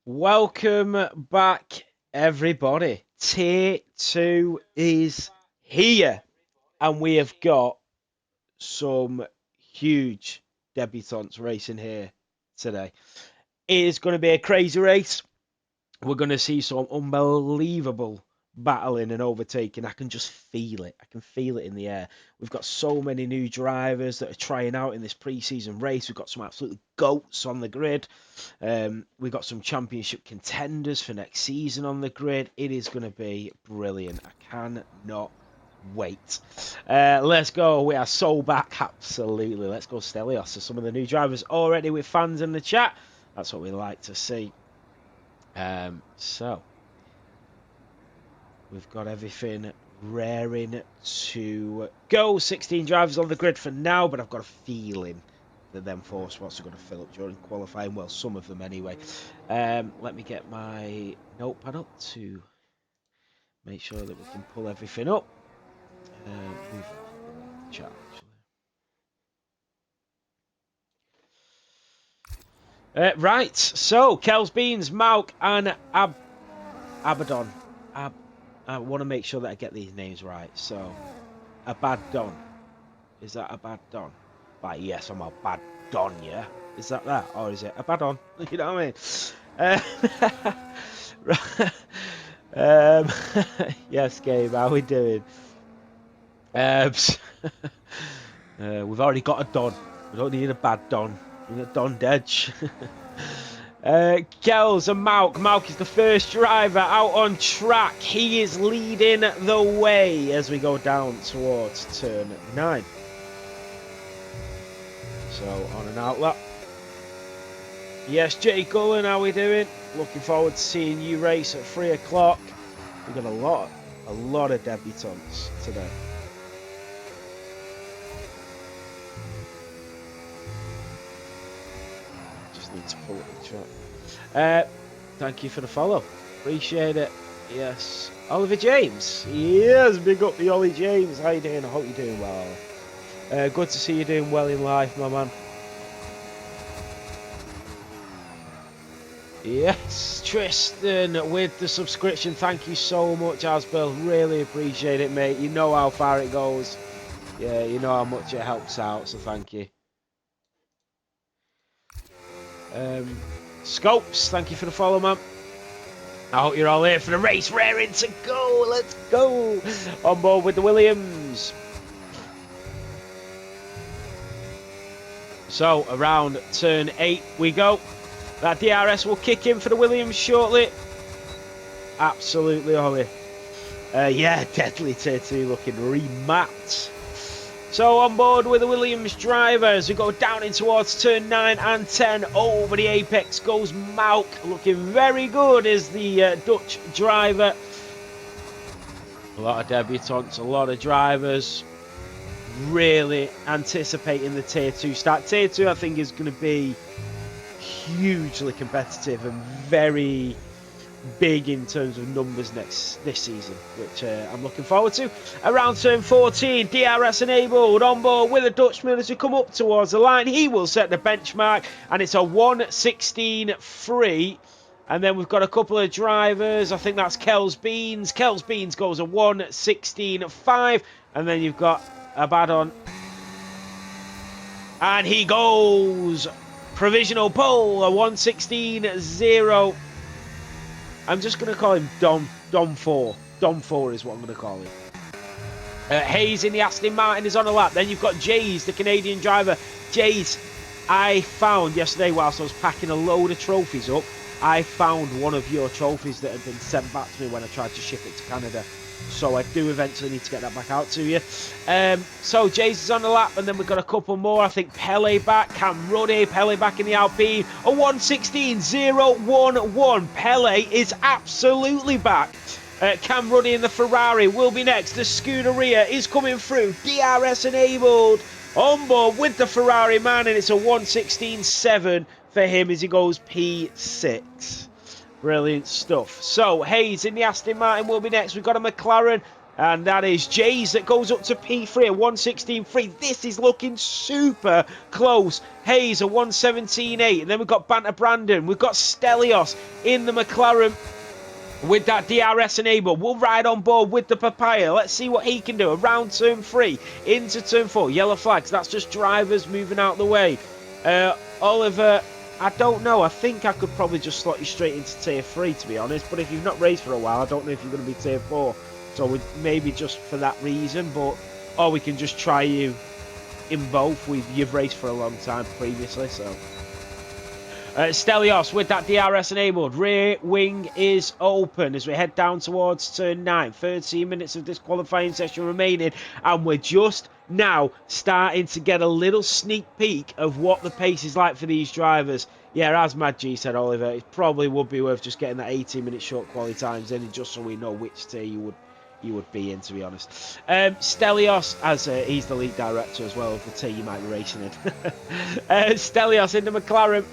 Welcome back, everybody. Tier 2 is here, and we have got some huge debutants racing here today. It is going to be a crazy race. We're going to see some unbelievable battling and overtaking. I can just feel it. I can feel it in the air. We've got so many new drivers that are trying out in this pre-season race. We've got some absolute goats on the grid. We've got some championship contenders for next season on the grid. It is going to be brilliant. I cannot wait. Let's go. We are so back. Absolutely. Let's go Stelios. So some of the new drivers already with fans in the chat. That's what we like to see. So we've got everything raring to go. 16 drivers on the grid for now, but I've got a feeling that them 4 spots are going to fill up during qualifying. Well, some of them anyway. Let me get my notepad up to make sure that we can pull everything up. Move chat actually. Right, so Kels Beans, Mauk, and Abaddon. I want to make sure that I get these names right. So, Abaddon. Is that Abaddon? Like, yes, I'm Abaddon, yeah? Is that? Or is it Abaddon? You know what I mean? Yes, Gabe, how are we doing? We've already got a Don. We don't need a bad Don. We need a Don Dedge. Kels and Mauk. Mauk is the first driver out on track. He is leading the way as we go down towards turn 9. So on and out lap. Yes, Jay Cullen, how we doing? Looking forward to seeing you race at 3 o'clock. We've got a lot of debutants today. Need to pull up the track. Thank you for the follow. Appreciate it. Yes. Oliver James. Yes, big up the Ollie James. How you doing? I hope you're doing well. Good to see you doing well in life, my man. Yes, Tristan with the subscription. Thank you so much, Asbel. Really appreciate it, mate. You know how far it goes. Yeah, you know how much it helps out, so thank you. Scopes, thank you for the follow, man. I hope you're all here for the race. Raring to go. Let's go. On board with the Williams. So, around turn 8 we go. That DRS will kick in for the Williams shortly. Absolutely, Ollie. Yeah, deadly tier 2 looking remapped. So on board with the Williams drivers, we go down in towards turn 9 and 10. Over the apex goes Mauk, looking very good as the Dutch driver. A lot of debutants, a lot of drivers. Really anticipating the tier 2 start. Tier 2 I think is going to be hugely competitive and very big in terms of numbers this season, which I'm looking forward to. Around turn 14, DRS enabled, on board with a Dutchman as we come up towards the line. He will set the benchmark, and it's a 1:16.3. And then we've got a couple of drivers. I think that's Kels Beans. Kels Beans goes a 1:16.5, and then you've got Abaddon, and he goes provisional pole, a 1:16.0. I'm just going to call him Dom 4. Dom 4 is what I'm going to call him. Hayes in the Aston Martin is on a lap. Then you've got Jays, the Canadian driver. Jays, I found yesterday whilst I was packing a load of trophies up, I found one of your trophies that had been sent back to me when I tried to ship it to Canada. So I do eventually need to get that back out to you. So Jays is on the lap, and then we've got a couple more. I think Pele back, Cam Ruddy, Pele back in the Alpine. A 1:16.011. Pele is absolutely back. Cam Ruddy in the Ferrari will be next. The Scuderia is coming through. DRS enabled. On board with the Ferrari man, and it's a 1:16.7 for him as he goes P6. Brilliant stuff. So, Hayes in the Aston Martin will be next. We've got a McLaren. And that is Jays that goes up to P3 at 116.3. This is looking super close. Hayes at 117.8. And then we've got Banter Brandon. We've got Stelios in the McLaren with that DRS enabled. We'll ride on board with the Papaya. Let's see what he can do. Around turn 3 into turn 4. Yellow flags. That's just drivers moving out the way. Oliver, I don't know. I think I could probably just slot you straight into tier 3, to be honest. But if you've not raced for a while, I don't know if you're going to be tier 4. So maybe just for that reason. Or we can just try you in both. You've raced for a long time previously, so... Stelios with that DRS enabled. Rear wing is open as we head down towards turn 9. 13 minutes of this qualifying session remaining. And we're just now starting to get a little sneak peek of what the pace is like for these drivers. Yeah, as Mad G said, Oliver, it probably would be worth just getting that 18-minute short quality times in, just so we know which tier you would be in, to be honest. Stelios, as he's the lead director as well of the tier you might be racing in. Stelios in the McLaren.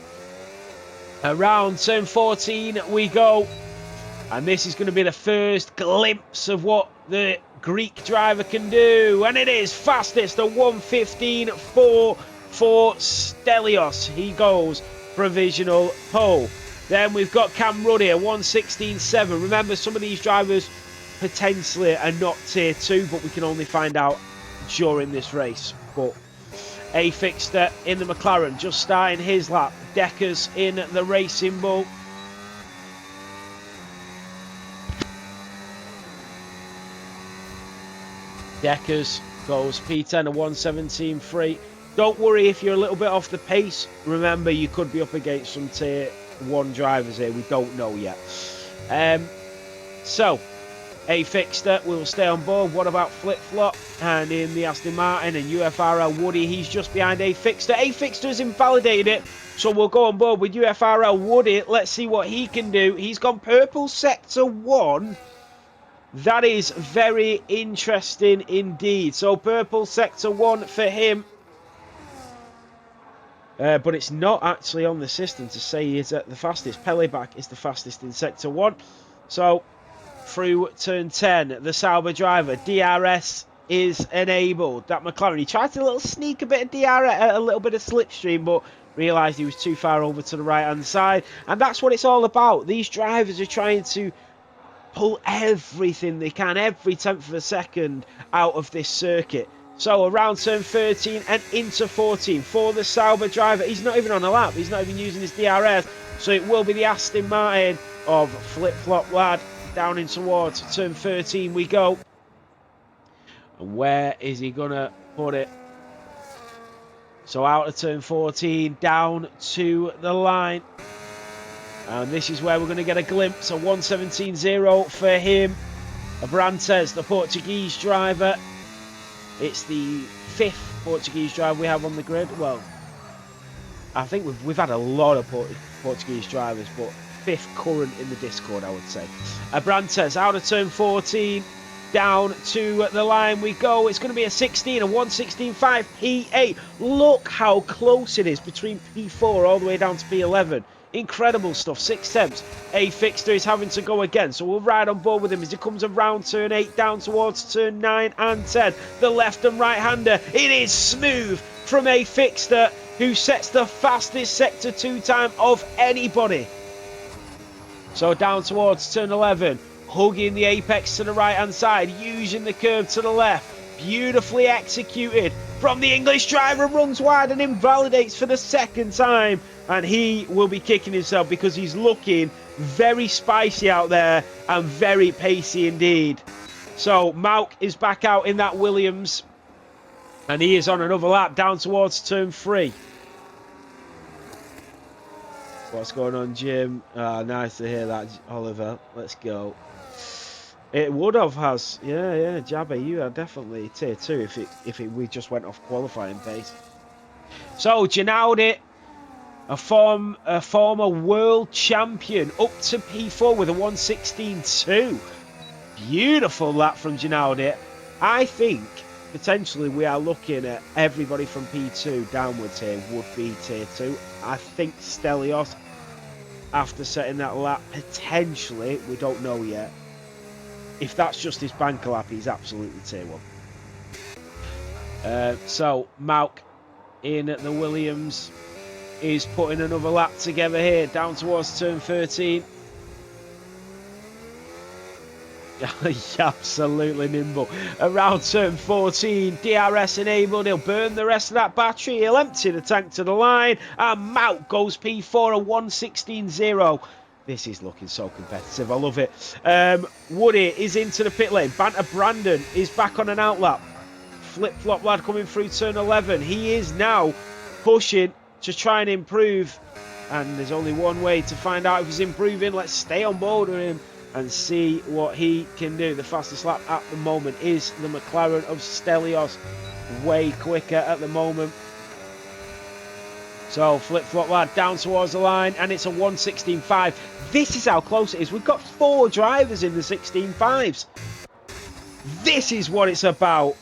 Around turn 14 we go. And this is going to be the first glimpse of what the Greek driver can do. And it is fastest, a 1:15.4 for Stelios. He goes provisional pole. Then we've got Cam Ruddy, a 1:16.7. Remember, some of these drivers potentially are not tier 2, but we can only find out during this race. But A Fixter in the McLaren, just starting his lap. Deckers in the Racing Bull. Deckers goes P10, a 1:17.3. Don't worry if you're a little bit off the pace. Remember, you could be up against some tier 1 drivers here. We don't know yet. So, A Fixter will stay on board. What about Flip Flop? And in the Aston Martin and UFRL Woody, he's just behind A Fixter. A Fixter has invalidated it, so we'll go on board with UFRL Woody. Let's see what he can do. He's gone purple sector 1. That is very interesting indeed. So purple sector 1 for him. But it's not actually on the system to say he's at the fastest. Peleback is the fastest in sector 1. So through turn 10, the Sauber driver, DRS is enabled. That McLaren, he tried to sneak a bit of DRS, a little bit of slipstream, but realised he was too far over to the right hand side. And that's what it's all about. These drivers are trying to pull everything they can, every tenth of a second out of this circuit. So around turn 13 and into 14 for the Sauber driver. He's not even on a lap. He's not even using his DRS. So it will be the Aston Martin of Flip Flop Lad. Down in towards turn 13 we go. And where is he going to put it? So out of turn 14, down to the line. And this is where we're going to get a glimpse. A 1:17.0 for him. Abrantes, the Portuguese driver. It's the 5th Portuguese driver we have on the grid. Well, I think we've had a lot of Portuguese drivers, but 5th current in the Discord, I would say. Abrantes out of turn 14, down to the line we go. It's going to be a 16, a 1:16.5 P8. Look how close it is between P4 all the way down to P11. Incredible stuff, 6 tenths. A Fixter is having to go again, so we'll ride on board with him as he comes around turn 8, down towards turn 9 and 10. The left and right hander, it is smooth from A Fixter, who sets the fastest sector 2 time of anybody. So down towards turn 11, hugging the apex to the right hand side, using the curve to the left. Beautifully executed from the English driver, runs wide and invalidates for the 2nd time. And he will be kicking himself because he's looking very spicy out there and very pacey indeed. So Mauk is back out in that Williams. And he is on another lap down towards turn 3. What's going on, Jim? Nice to hear that, Oliver. Let's go. It would have has. Yeah, Jabba, you are definitely tier 2 we just went off qualifying pace. So, Ginaudi, a former world champion, up to P4 with a 1:16.2. Beautiful lap from Ginaudi. I think potentially we are looking at everybody from P2 downwards here would be tier 2. I think Stelios, after setting that lap, potentially, we don't know yet, if that's just his banker lap, he's absolutely tier 1. So Mauk in the Williams is putting another lap together here, down towards turn 13. Absolutely nimble. Around turn 14, DRS enabled. He'll burn the rest of that battery. He'll empty the tank to the line. And Mauk goes P4, a 1:16.0. This is looking so competitive. I love it. Woody is into the pit lane. Banter Brandon is back on an outlap. Flip Flop Lad coming through turn 11. He is now pushing to try and improve. And there's only one way to find out if he's improving. Let's stay on board with him and see what he can do. The fastest lap at the moment is the McLaren of Stelios. Way quicker at the moment. So Flip Flop Lad down towards the line, and it's a 1:16.5. This is how close it is. We've got 4 drivers in the 16.5s. This is what it's about.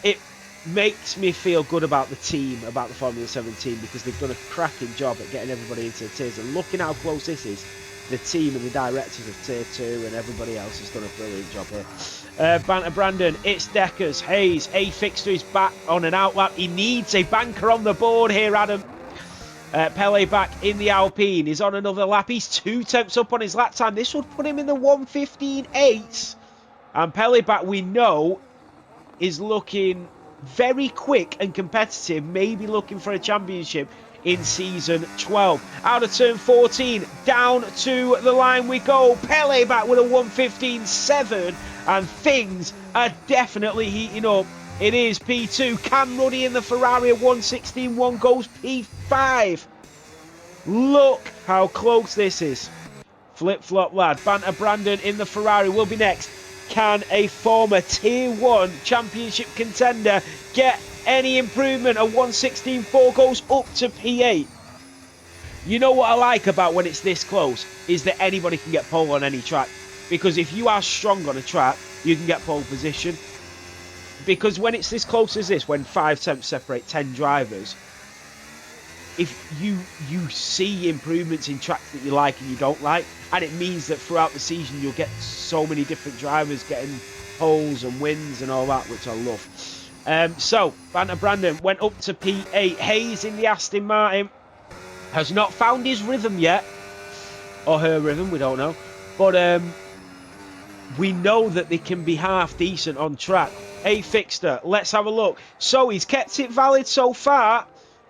It makes me feel good about the team, about the Formula 7 team, because they've done a cracking job at getting everybody into the tiers. And looking how close this is, the team and the directors of Tier 2 and everybody else has done a brilliant job here. Banter Brandon, it's Deckers, Hayes, A Fixter is back on an outlap. He needs a banker on the board here, Adam. Pele back in the Alpine. He's on another lap. He's 2 tenths up on his lap time. This would put him in the 1:15.8. And Pele back, we know, is looking very quick and competitive. Maybe looking for a championship in season 12. Out of turn 14, down to the line we go. Pele back with a 1:15.7, and things are definitely heating up. It is P2. Cam Ruddy in the Ferrari at 1:16.1 goes P5. Look how close this is. Flip Flop Lad, Banter Brandon in the Ferrari will be next. Can a former Tier 1 championship contender get any improvement? A 1:16.4 goes up to P8. You know what I like about when it's this close is that anybody can get pole on any track. Because if you are strong on a track, you can get pole position. Because when it's this close as this, when 5 tenths separate 10 drivers, if you see improvements in tracks that you like and you don't like, and it means that throughout the season you'll get so many different drivers getting poles and wins and all that, which I love. So Banter Brandon went up to P8. Hayes in the Aston Martin has not found his rhythm yet, or her rhythm, we don't know, but we know that they can be half decent on track. A Fixter, let's have a look. So he's kept it valid so far.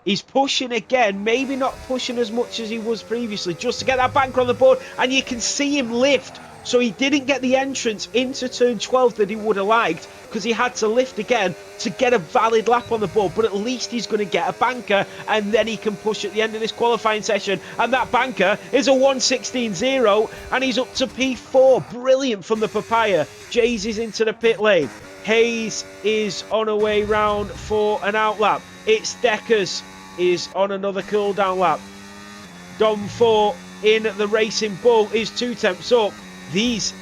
He's pushing again, maybe not pushing as much as he was previously, just to get that banker on the board, and you can see him lift. So he didn't get the entrance into turn 12 that he would have liked, because he had to lift again to get a valid lap on the board, but at least he's going to get a banker, and then he can push at the end of this qualifying session, and that banker is a 1:16.0, and he's up to P4. Brilliant from the Papaya. Jays is into the pit lane. Hayes is on a way round for an outlap. It's Deckers is on another cool down lap. Dom 4 in the Racing Bull is 2 tenths up. These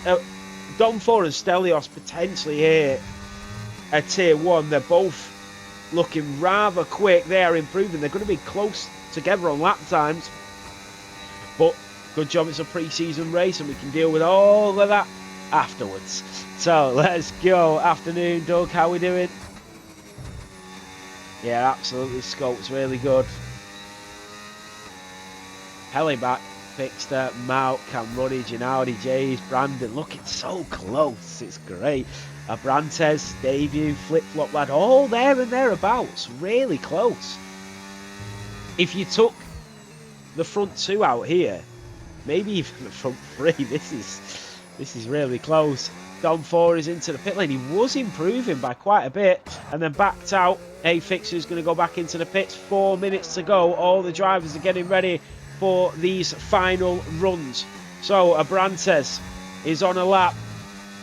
Dom 4 and Stelios potentially here at Tier 1. They're both looking rather quick. They are improving. They're going to be close together on lap times. But good job it's a pre-season race and we can deal with all of that afterwards. So let's go. Afternoon, Doug. How we doing? Yeah, absolutely. Scope's really good. Pele back. Fixter, Mauk, Cam Ruddy, Gennady, Jays, Brandon. Looking so close. It's great. Abrantes, debut, Flip Flop Lad. All there and thereabouts. Really close. If you took the front 2 out here, maybe even the front 3, this is really close. Dom 4 is into the pit lane. He was improving by quite a bit and then backed out. A Fixer is going to go back into the pits. 4 minutes to go. All the drivers are getting ready for these final runs. So Abrantes is on a lap.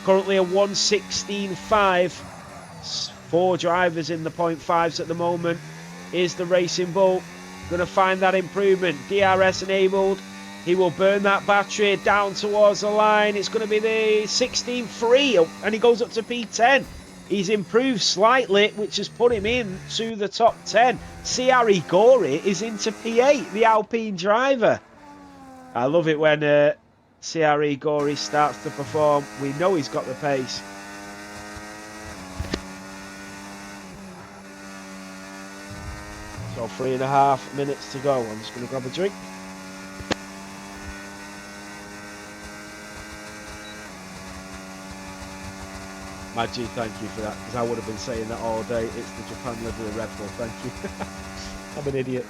Currently a 1:16.5. 4 drivers in the 0.5s at the moment. Is the Racing Bull going to find that improvement? DRS enabled. He will burn that battery down towards the line. It's going to be the 16.3 and he goes up to P10. He's improved slightly, which has put him in to the top 10. CR Igori is into P8, the Alpine driver. I love it when CRE Gory starts to perform. We know he's got the pace. So 3.5 minutes to go. I'm just going to grab a drink. Maggie, thank you for that, because I would have been saying that all day. It's the Japan livery Red Bull, thank you. I'm an idiot.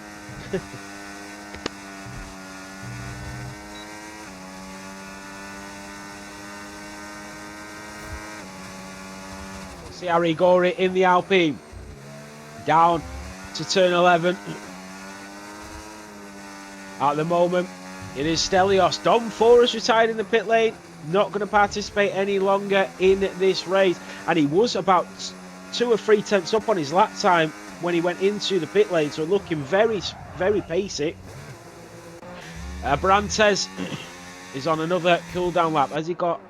CRE Gory in the Alpine. Down to turn 11. At the moment, it is Stelios. Dom 4 has retired in the pit lane. Not going to participate any longer in this race. And he was about 2 or 3 tenths up on his lap time when he went into the pit lane. So looking very, very pacey. Brantes is on another cool down lap. Has he got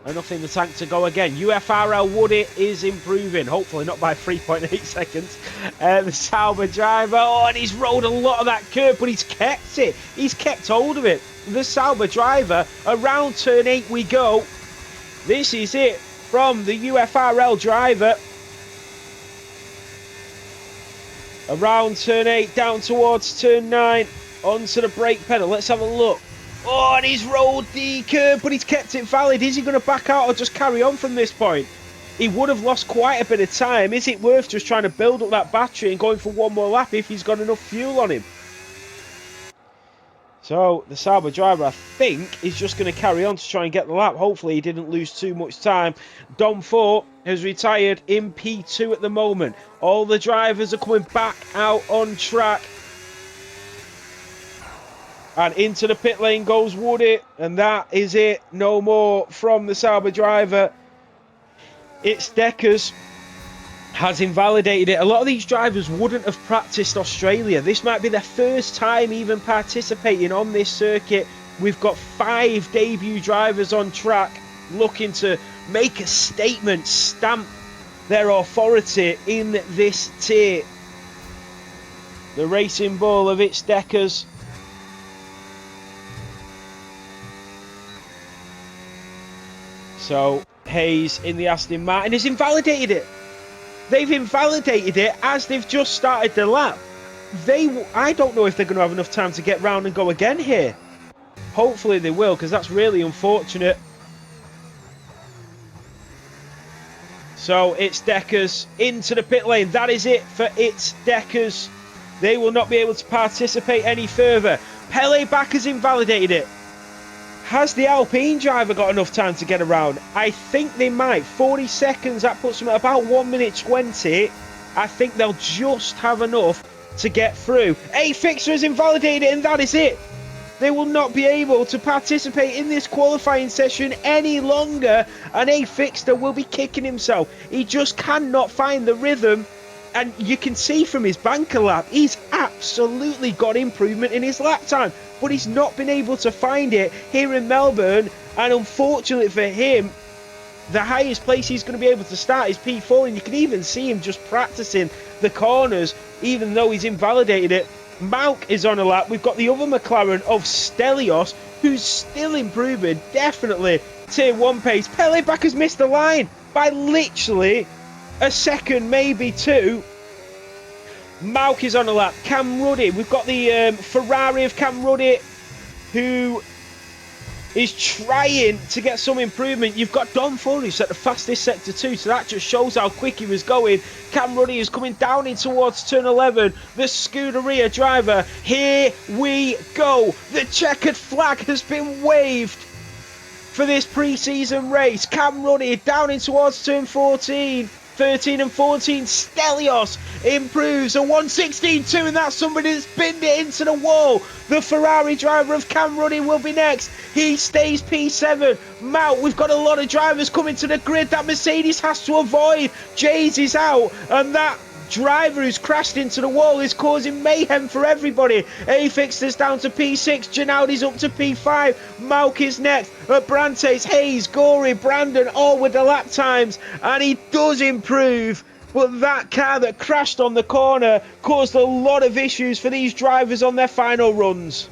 enough in the tank to go again? UFRL Woody is improving. Hopefully not by 3.8 seconds. The Sauber driver. Oh, and he's rolled a lot of that curve, but he's kept it. He's kept hold of it. The Sauber driver, around turn 8 we go. This is it from the UFRL driver. Around turn 8, down towards turn 9, onto the brake pedal. Let's have a look. Oh, and he's rolled the curb, but he's kept it valid. Is he going to back out or just carry on from this point? He would have lost quite a bit of time. Is it worth just trying to build up that battery and going for one more lap if he's got enough fuel on him? So, the Sauber driver, I think, is just going to carry on to try and get the lap. Hopefully, he didn't lose too much time. Dom 4 has retired in P2 at the moment. All the drivers are coming back out on track. And into the pit lane goes Woody. And that is it. No more from the Sauber driver. It's Deckers. Has invalidated it. A lot of these drivers wouldn't have practiced Australia. This might be their first time even participating on this circuit. We've got 5 debut drivers on track looking to make a statement, stamp their authority in this tier. The Racing Bull of It's Deckers. So Hayes in the Aston Martin has invalidated it. They've invalidated it as they've just started the lap. I don't know if they're going to have enough time to get round and go again here. Hopefully they will, because that's really unfortunate. So It's Deckers into the pit lane. That is it for It's Deckers. They will not be able to participate any further. Pele back has invalidated it. Has the Alpine driver got enough time to get around? I think they might. 40 seconds, that puts them at about 1 minute 20. I think they'll just have enough to get through. A-Fixter has invalidated it, and that is it. They will not be able to participate in this qualifying session any longer, and A-Fixter will be kicking himself. He just cannot find the rhythm, and you can see from his banker lap, he's absolutely got improvement in his lap time. But he's not been able to find it here in Melbourne, and unfortunately for him, the highest place he's going to be able to start is P4, and you can even see him just practicing the corners, even though he's invalidated it. Malk is on a lap. We've got the other McLaren of Stelios, who's still improving, definitely tier 1 pace. Pele back has missed the line by literally a second, maybe 2. Malk is on a lap. Cam Ruddy. We've got the Ferrari of Cam Ruddy, who is trying to get some improvement. You've got Dom 4 who set the fastest sector 2, so that just shows how quick he was going. Cam Ruddy is coming down in towards turn 11. The Scuderia driver. Here we go. The checkered flag has been waved for this pre-season race. Cam Ruddy down in towards turn 14. 13 and 14, Stelios improves a 1:16.2, and that's somebody that's binned it into the wall. The Ferrari driver of Cam Ruddy will be next. He stays P7. Mount, we've got a lot of drivers coming to the grid that Mercedes has to avoid. Jays is out, and that driver who's crashed into the wall is causing mayhem for everybody. A-Fixter's down to P6, Gennadi's up to P5, Malk is next, Brantes, Hayes, Gory, Brandon, all with the lap times, and he does improve. But that car that crashed on the corner caused a lot of issues for these drivers on their final runs.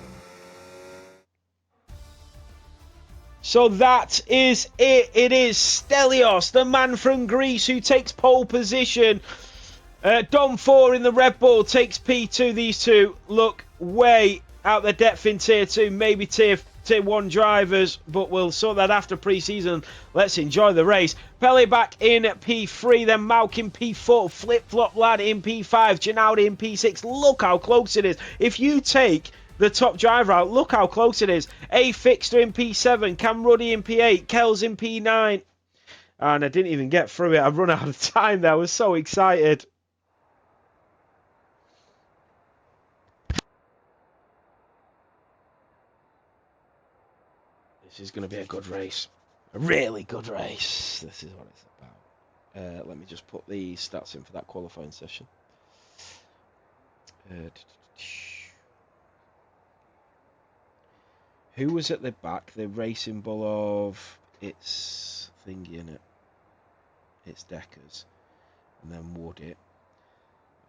So that is it. It is Stelios, the man from Greece, who takes pole position. Dom 4 in the Red Bull takes P2. These two look way out their depth in Tier 2, maybe Tier 1 drivers, but we'll sort that after pre-season. Let's enjoy the race. Pele back in P3, then Mauk in P4, Flip-Flop Lad in P5, Ginaudi in P6. Look how close it is. If you take the top driver out, look how close it is. A Fixter in P7, Cam Ruddy in P8, Kells in P9. And I didn't even get through it. I've run out of time there. I was so excited. This is going to be a good race. A really good race. This is what it's about. Let me just put the stats in for that qualifying session. Who was at the back? The Racing Bull of... It's thingy, innit? It's Deckers. And then Woodit.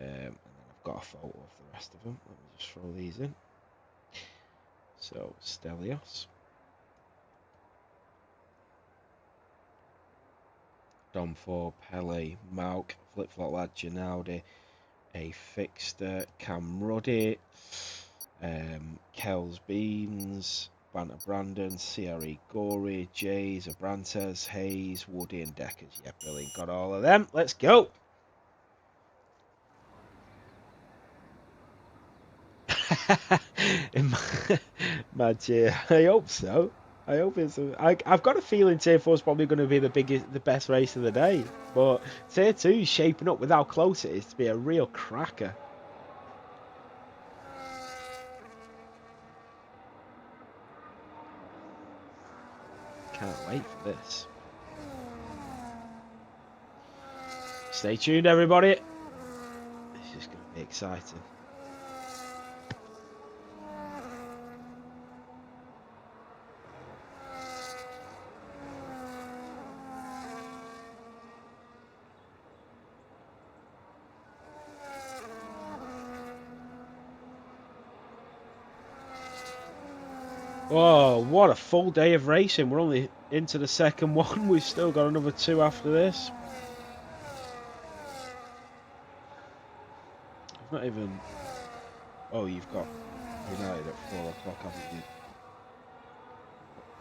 And then I've got a photo of the rest of them. Let me just throw these in. So, Stelios. Dom 4, Pele, Mauk, Flip-Flop Lad, Ginaudi, A Fixter, Cam Ruddy, Kells Beans, Banter Brandon, CRE Gory, Jays, Abrantes, Hayes, Woody and Deckers. Yeah, brilliant. Got all of them. Let's go. Magic. I hope so. I hope it's. I've got a feeling Tier 4 is probably going to be the best race of the day. But Tier 2 is shaping up with how close it is to be a real cracker. Can't wait for this. Stay tuned, everybody. This is going to be exciting. Oh, what a full day of racing. We're only into the second one. We've still got another 2 after this. I've not even... Oh, you've got United at 4 o'clock, haven't you?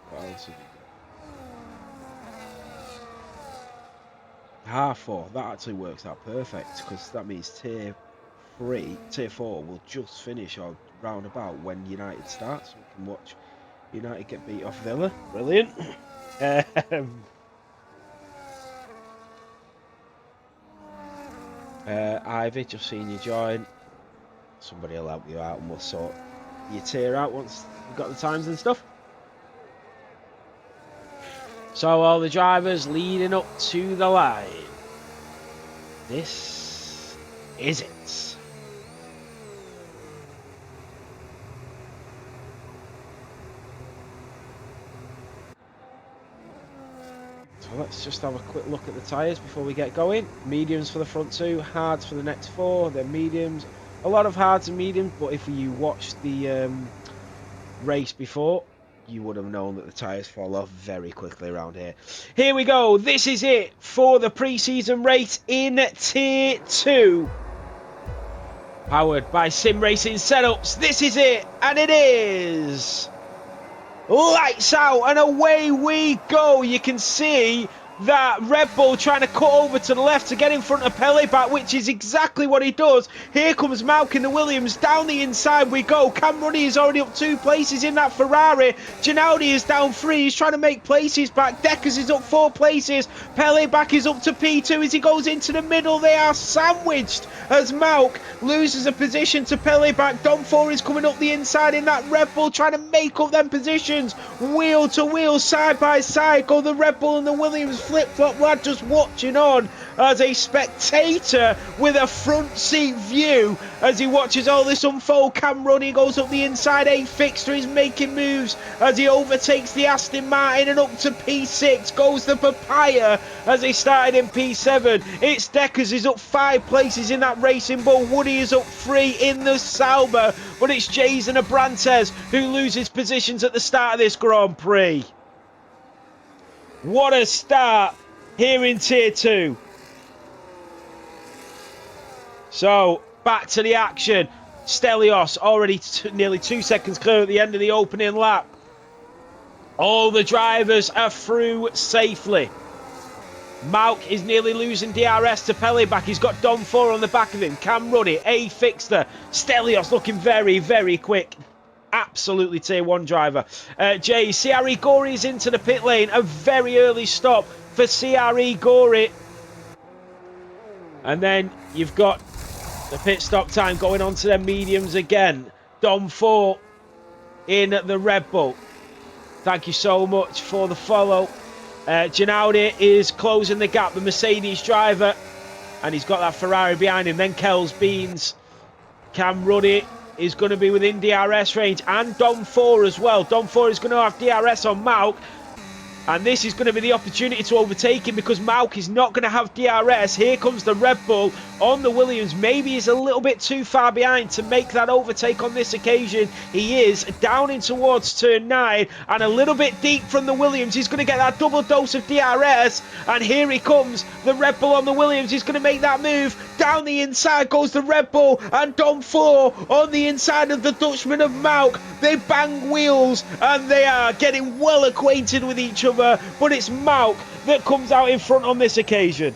What else have you got? 4:30. That actually works out perfect, because that means Tier 4 will just finish or round about when United starts. We can watch United get beat off Villa. Brilliant. Ivy, just seen you join. Somebody will help you out and we'll sort your tier out once you've got the times and stuff. So all the drivers leading up to the line. This is it. So let's just have a quick look at the tyres before we get going. Mediums for the front 2, hards for the next 4, then mediums. A lot of hards and mediums, but if you watched the race before, you would have known that the tyres fall off very quickly around here. Here we go. This is it for the pre-season race in Tier 2. Powered by Sim Racing Setups. This is it, and it is... Lights out and away we go. You can see that Red Bull trying to cut over to the left to get in front of Pele back, which is exactly what he does. Here comes Mauk in the Williams. Down the inside we go. Cam Ruddy is already up 2 places in that Ferrari. Ginaudi is down 3. He's trying to make places back. Deckers is up 4 places. Pele back is up to P2 as he goes into the middle. They are sandwiched as Mauk loses a position to Pele back. Dom 4 is coming up the inside in that Red Bull, trying to make up them positions. Wheel to wheel, side by side go the Red Bull and the Williams. Flip-Flop Lad just watching on as a spectator with a front seat view as he watches all this unfold. Cam Ruddy goes up the inside. A Fixter is making moves as he overtakes the Aston Martin, and up to P6 goes the Papaya as he started in P7. It's Deckers is up 5 places in that Racing Bull. Woody is up 3 in the Sauber, but it's Jason Abrantes who loses positions at the start of this Grand Prix. What a start here in Tier 2. So, back to the action. Stelios already nearly 2 seconds clear at the end of the opening lap. All the drivers are through safely. Malk is nearly losing DRS to Pelleback. He's got Dom 4 on the back of him. Cam Ruddy, A Fixter. Stelios looking very, very quick. Absolutely Tier 1 driver. Jay, CRE Gory is into the pit lane. A very early stop for CRE Gory. And then you've got the pit stop time going on to their mediums again. Dom 4 in the Red Bull. Thank you so much for the follow. Ginaudi is closing the gap, the Mercedes driver, and he's got that Ferrari behind him. Then Kells Beans. Cam Ruddy is going to be within DRS range, and Dom 4 as well. Dom 4 is going to have DRS on Malk, and this is going to be the opportunity to overtake him because Malk is not going to have DRS. Here comes the Red Bull on the Williams. Maybe he's a little bit too far behind to make that overtake on this occasion. He is down in towards turn 9 and a little bit deep from the Williams. He's going to get that double dose of DRS, and here he comes. The Red Bull on the Williams. He's going to make that move. Down the inside goes the Red Bull, and Dom 4 on the inside of the Dutchman of Malk. They bang wheels and they are getting well acquainted with each other, but it's Malk that comes out in front on this occasion.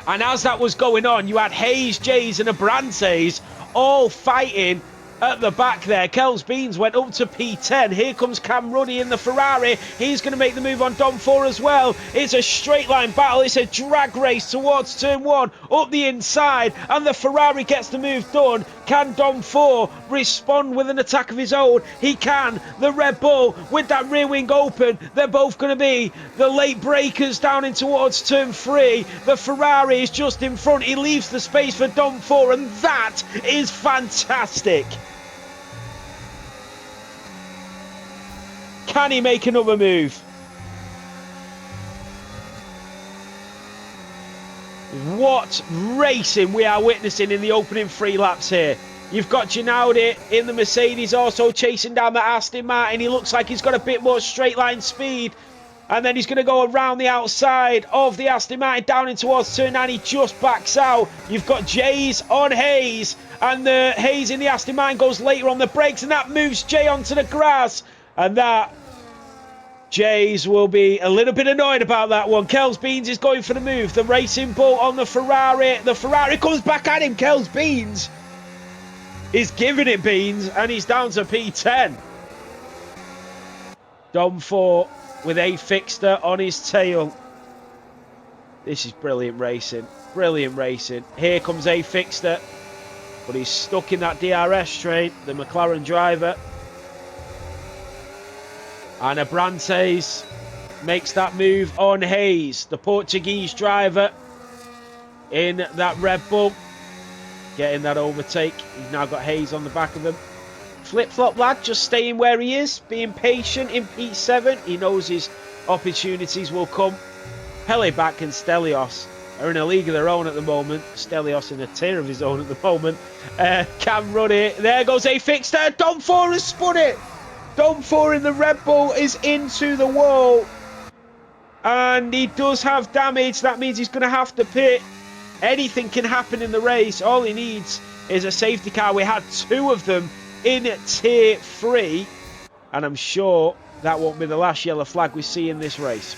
And as that was going on, you had Hayes, Jays and Abrantes all fighting at the back there. Kells Beans went up to P10. Here comes Cam Ruddy in the Ferrari. He's going to make the move on Dom 4 as well. It's a straight line battle. It's a drag race towards turn 1 up the inside, and the Ferrari gets the move done. Can Dom 4 respond with an attack of his own? He can. The Red Bull with that rear wing open. They're both going to be the late breakers down in towards turn 3. The Ferrari is just in front. He leaves the space for Dom 4, and that is fantastic. Can he make another move? What racing we are witnessing in the opening 3 laps here. You've got Ginaudi in the Mercedes also chasing down the Aston Martin. He looks like he's got a bit more straight line speed. And then he's going to go around the outside of the Aston Martin down in towards turn 9. He just backs out. You've got Jays on Hayes. And the Hayes in the Aston Martin goes later on the brakes. And that moves Jay onto the grass. And that... Jays will be a little bit annoyed about that one. Kells Beans is going for the move. The Racing Bull on the Ferrari. The Ferrari comes back at him. Kells Beans is giving it Beans, and he's down to P10. Dom 4 with A Fixter on his tail. This is brilliant racing. Brilliant racing. Here comes A Fixter, but he's stuck in that DRS train, the McLaren driver. And Abrantes makes that move on Hayes, the Portuguese driver in that Red Bull. Getting that overtake. He's now got Hayes on the back of him. Flip-flop lad, just staying where he is, being patient in P7. He knows his opportunities will come. Pelleback and Stelios are in a league of their own at the moment. Stelios in a tier of his own at the moment. Cam Ruddy, there goes A Fixter. Dom 4 has spun it. Dom 4 in the Red Bull is into the wall. And he does have damage. That means he's going to have to pit. Anything can happen in the race. All he needs is a safety car. We had 2 of them in Tier 3. And I'm sure that won't be the last yellow flag we see in this race.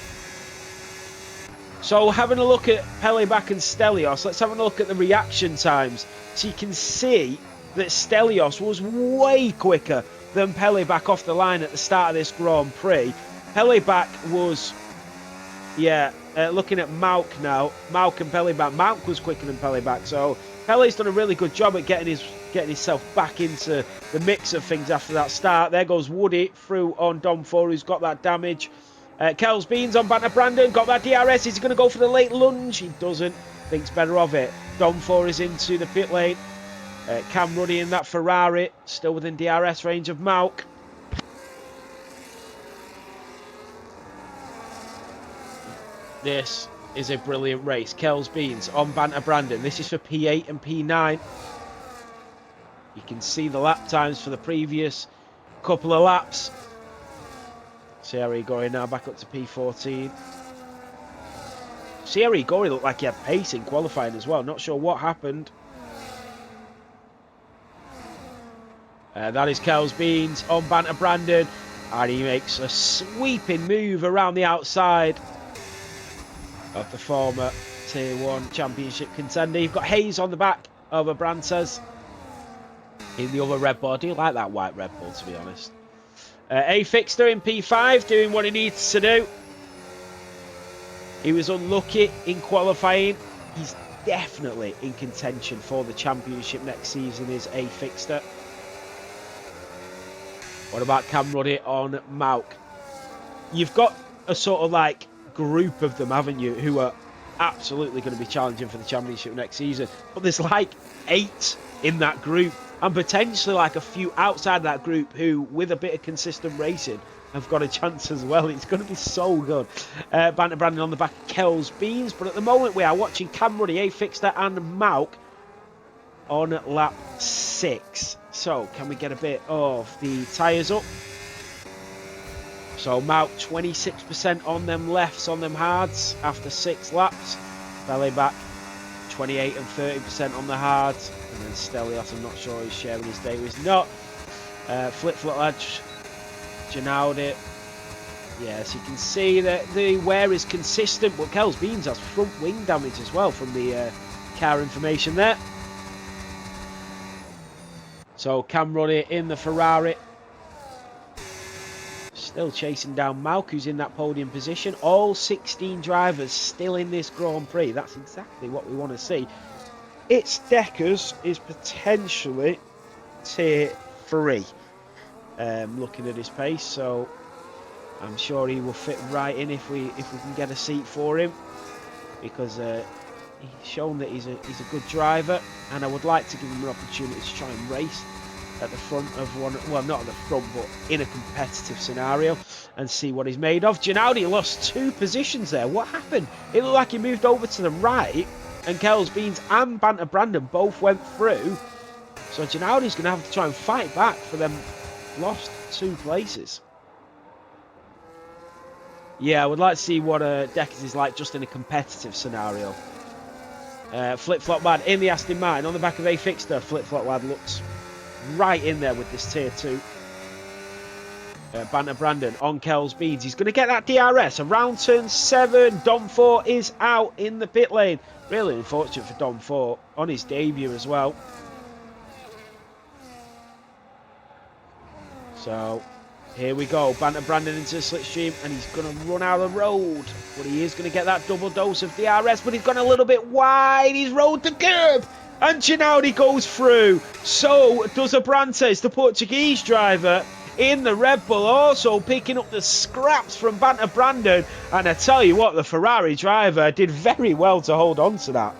So having a look at Pelleback and Stelios, let's have a look at the reaction times. So you can see that Stelios was way quicker than Pelleback off the line at the start of this Grand Prix. Pelleback was, looking at Malk now. Malk and Pelleback. Malk was quicker than Pelleback, so Pelle's done a really good job at getting himself back into the mix of things after that start. There goes Woody through on Dom 4, who's got that damage. Kells Beans on Banter Brandon, got that DRS. Is he going to go for the late lunge? He doesn't. Thinks better of it. Dom 4 is into the pit lane. Cam Ruddy in that Ferrari, still within DRS range of Malk. This is a brilliant race. Kells Beans on Banter Brandon. This is for P8 and P9. You can see the lap times for the previous couple of laps. Thierry Igori now back up to P14. Thierry Igori looked like he had pace in qualifying as well. Not sure what happened. That is Kells Beans on Banter Brandon. And he makes a sweeping move around the outside of the former Tier 1 Championship contender. You've got Hayes on the back of Abrantes in the other Red Bull. I do like that white Red Bull, to be honest. A Fixter in P5 doing what he needs to do. He was unlucky in qualifying. He's definitely in contention for the championship next season, is A Fixter. What about Cam Ruddy on Mauk? You've got a sort of like group of them, haven't you, who are absolutely going to be challenging for the championship next season. But there's like 8 in that group, and potentially like a few outside that group who, with a bit of consistent racing, have got a chance as well. It's going to be so good. Banter Brandon on the back of Kells Beans. But at the moment we are watching Cam Ruddy, A Fixter and Mauk on lap 6. So can we get a bit of the tyres up? So Mauk 26% on them lefts, on them hards after 6 laps. Belly back 28 and 30% on the hards. And then Stelios, I'm not sure he's sharing his data. He's not. Flip Flop Edge. Ginaudi. Yes, you can see that the wear is consistent, but Kells Beans has front wing damage as well from the car information there. So Cam Ruddy in the Ferrari. Still chasing down Mauk, who's in that podium position. All 16 drivers still in this Grand Prix. That's exactly what we want to see. It's Deckers is potentially Tier 3. Looking at his pace, so I'm sure he will fit right in if we can get a seat for him, because he's shown that he's a good driver, and I would like to give him an opportunity to try and race at the front of one, well, not at the front, but in a competitive scenario, and see what he's made of. Ginaudi lost 2 positions there. What happened? It looked like he moved over to the right, and Kells Beans and Banter Brandon both went through. So Ginaudi's going to have to try and fight back for them lost 2 places. Yeah, I would like to see what Deckers is like just in a competitive scenario. Flip Flop Lad in the Aston Martin on the back of A Fixter. Flip Flop Lad looks right in there with this Tier 2. Banter Brandon on Kells Beans. He's going to get that DRS around turn 7. Dom 4 is out in the pit lane. Really unfortunate for Dom 4 on his debut as well. So here we go. Banter Brandon into the slipstream, and he's going to run out of the road. But he is going to get that double dose of DRS, but he's gone a little bit wide. He's rolled the curb, and Ginaudi goes through. So does Abrantes, the Portuguese driver in the Red Bull, also picking up the scraps from Banter Brandon. And I tell you what, the Ferrari driver did very well to hold on to that.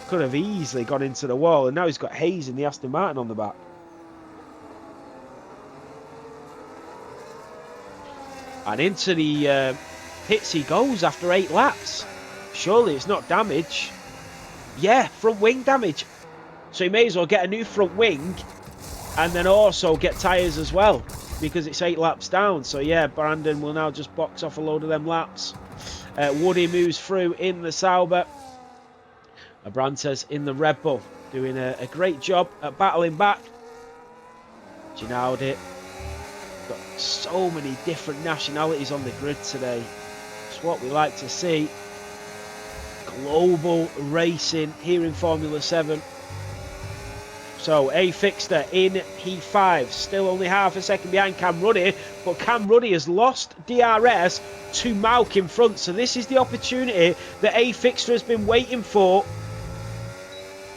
Could have easily gone into the wall, and now he's got Hayes in the Aston Martin on the back. And into the pits he goes after 8 laps. Surely it's not damage. Yeah, front wing damage. So he may as well get a new front wing and then also get tyres as well, because it's 8 laps down. So yeah, Brandon will now just box off a load of them laps. Woody moves through in the Sauber. Abrantes in the Red Bull, doing a great job at battling back. Ginaudi. Got so many different nationalities on the grid today. It's what we like to see. Global racing here in Formula 7. So A Fixter in P5, still only half a second behind Cam Ruddy, but Cam Ruddy has lost DRS to Mauk in front. So this is the opportunity that A Fixter has been waiting for.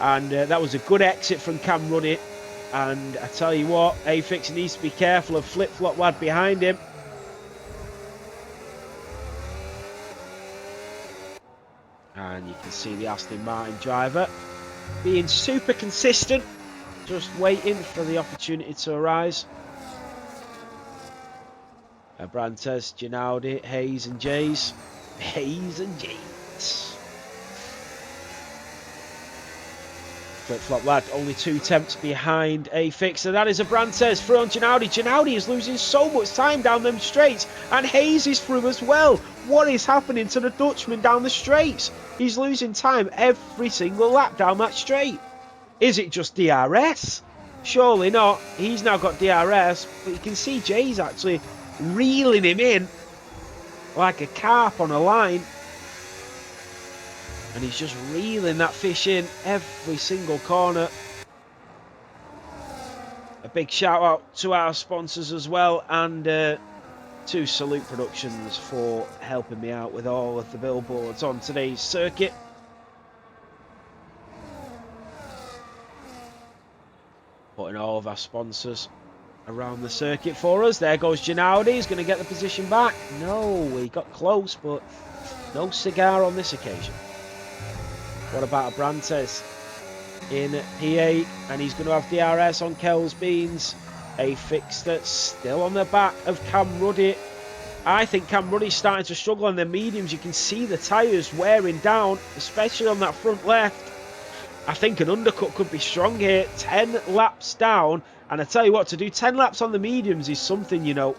And that was a good exit from Cam Ruddy. And I tell you what, A Fixter needs to be careful of Flip Flop Lad behind him. And you can see the Aston Martin driver being super consistent, just waiting for the opportunity to arise. Abrantes, Ginaudi, Hayes and Jays. Hayes and Jays. Flip-flop lad, only 2 attempts behind a fixer. That is Abrantes through on Ginaudi. Ginaudi is losing so much time down them straights, and Hayes is through as well. What is happening to the Dutchman down the straights? He's losing time every single lap down that straight. Is it just DRS? Surely not. He's now got DRS, but you can see Jay's actually reeling him in like a carp on a line. And he's just reeling that fish in every single corner. A big shout out to our sponsors as well, and to Salute Productions for helping me out with all of the billboards on today's circuit. Putting all of our sponsors around the circuit for us. There goes Ginaudi. He's going to get the position back. No, he got close, but no cigar on this occasion. What about Abrantes in P8? And he's going to have DRS on Kells Beans. A fixture still on the back of Cam Ruddy. I think Cam Ruddy's starting to struggle on the mediums. You can see the tyres wearing down, especially on that front left. I think an undercut could be strong here. 10 laps down. And I tell you what, to do 10 laps on the mediums is something, you know.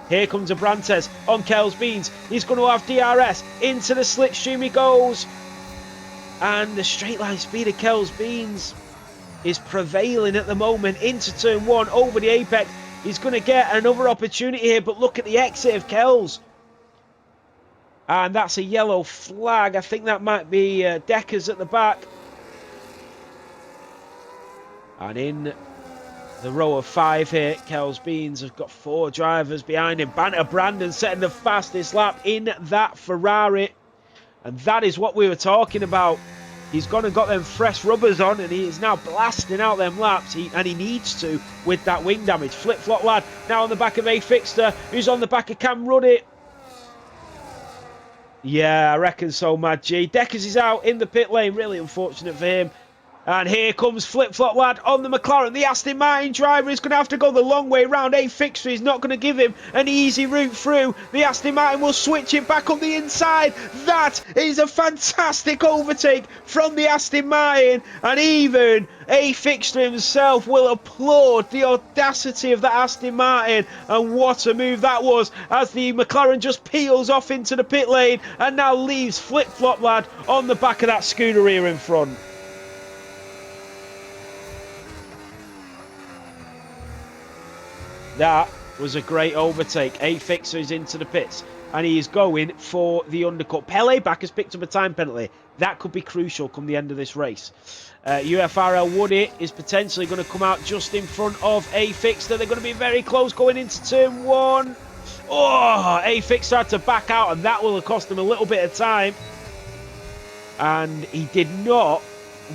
Here comes Abrantes on Kells Beans. He's going to have DRS. Into the slipstream he goes. And the straight line speed of Kells Beans is prevailing at the moment into turn 1 over the apex. He's going to get another opportunity here, but look at the exit of Kells. And that's a yellow flag. I think that might be Deckers at the back. And in the row of 5 here, Kells Beans have got 4 drivers behind him. Banter Brandon setting the fastest lap in that Ferrari. And that is what we were talking about. He's gone and got them fresh rubbers on, and he is now blasting out them laps, and he needs to with that wing damage. Flip-flop lad now on the back of A Fixter, who's on the back of Cam Ruddy. Yeah, I reckon so, Mad G. Deckers is out in the pit lane, really unfortunate for him. And here comes Flip-flop lad on the McLaren. The Aston Martin driver is going to have to go the long way round. A Fixture is not going to give him an easy route through. The Aston Martin will switch it back on the inside. That is a fantastic overtake from the Aston Martin. And even A Fixture himself will applaud the audacity of the Aston Martin. And what a move that was, as the McLaren just peels off into the pit lane and now leaves Flip-flop lad on the back of that Scuderia in front. That was a great overtake. A Fixer is into the pits and he is going for the undercut. Pele back has picked up a time penalty. That could be crucial come the end of this race. UFRL Woody is potentially going to come out just in front of A Fixer. They're going to be very close going into turn 1. Oh, A Fixer had to back out, and that will have cost him a little bit of time. And he did not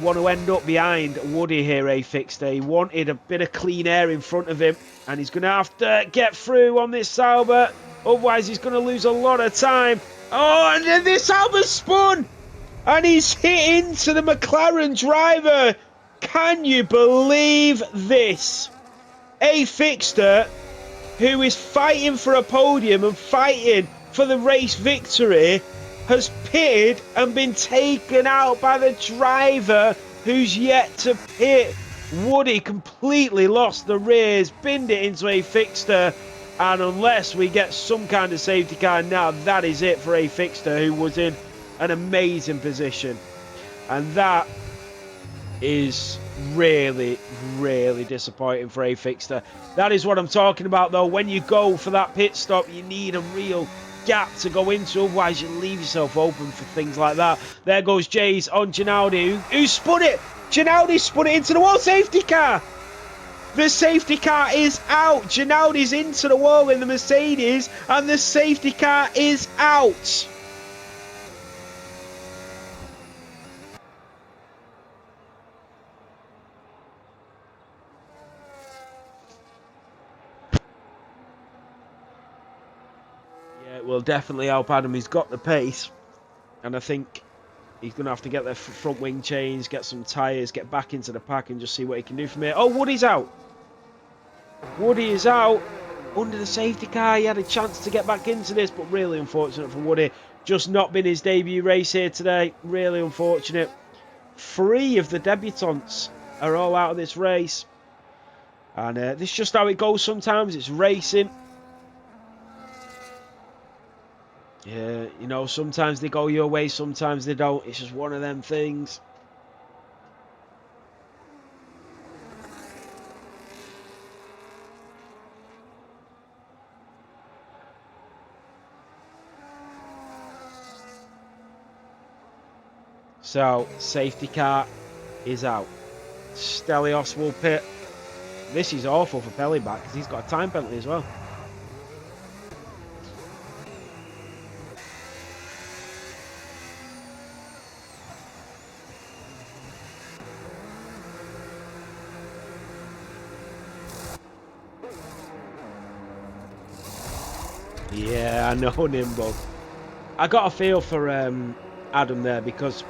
want to end up behind Woody here, A Fixer. He wanted a bit of clean air in front of him, and he's going to have to get through on this Sauber. Otherwise, he's going to lose a lot of time. Oh, and then this Sauber's spun, and he's hit into the McLaren driver. Can you believe this? A Fixter, who is fighting for a podium and fighting for the race victory, has pitted and been taken out by the driver who's yet to pit. Woody completely lost the rears, binned it into A Fixter, and unless we get some kind of safety car now, that is it for A Fixter, who was in an amazing position. And that is really, really disappointing for A Fixter. That is what I'm talking about, though. When you go for that pit stop, you need a real gap to go into, otherwise you leave yourself open for things like that. There goes Jays on Ginaudi, who spun it. Ginaudi spun it into the wall. Safety car. The safety car is out. Ginaudi's into the wall in the Mercedes, and the safety car is out. Yeah, it will definitely help Adam. He's got the pace, and I think he's going to have to get the front wing changed, get some tyres, get back into the pack, and just see what he can do from here. Oh, Woody's out. Woody is out under the safety car. He had a chance to get back into this, but really unfortunate for Woody. Just not been his debut race here today. Really unfortunate. 3 of the debutants are all out of this race. And this is just how it goes sometimes. It's racing. Yeah, you know, sometimes they go your way, sometimes they don't. It's just one of them things. So, safety car is out. Stelios will pit. This is awful for Pelleback because he's got a time penalty as well. Yeah, I know Nimbo. I got a feel for Adam there because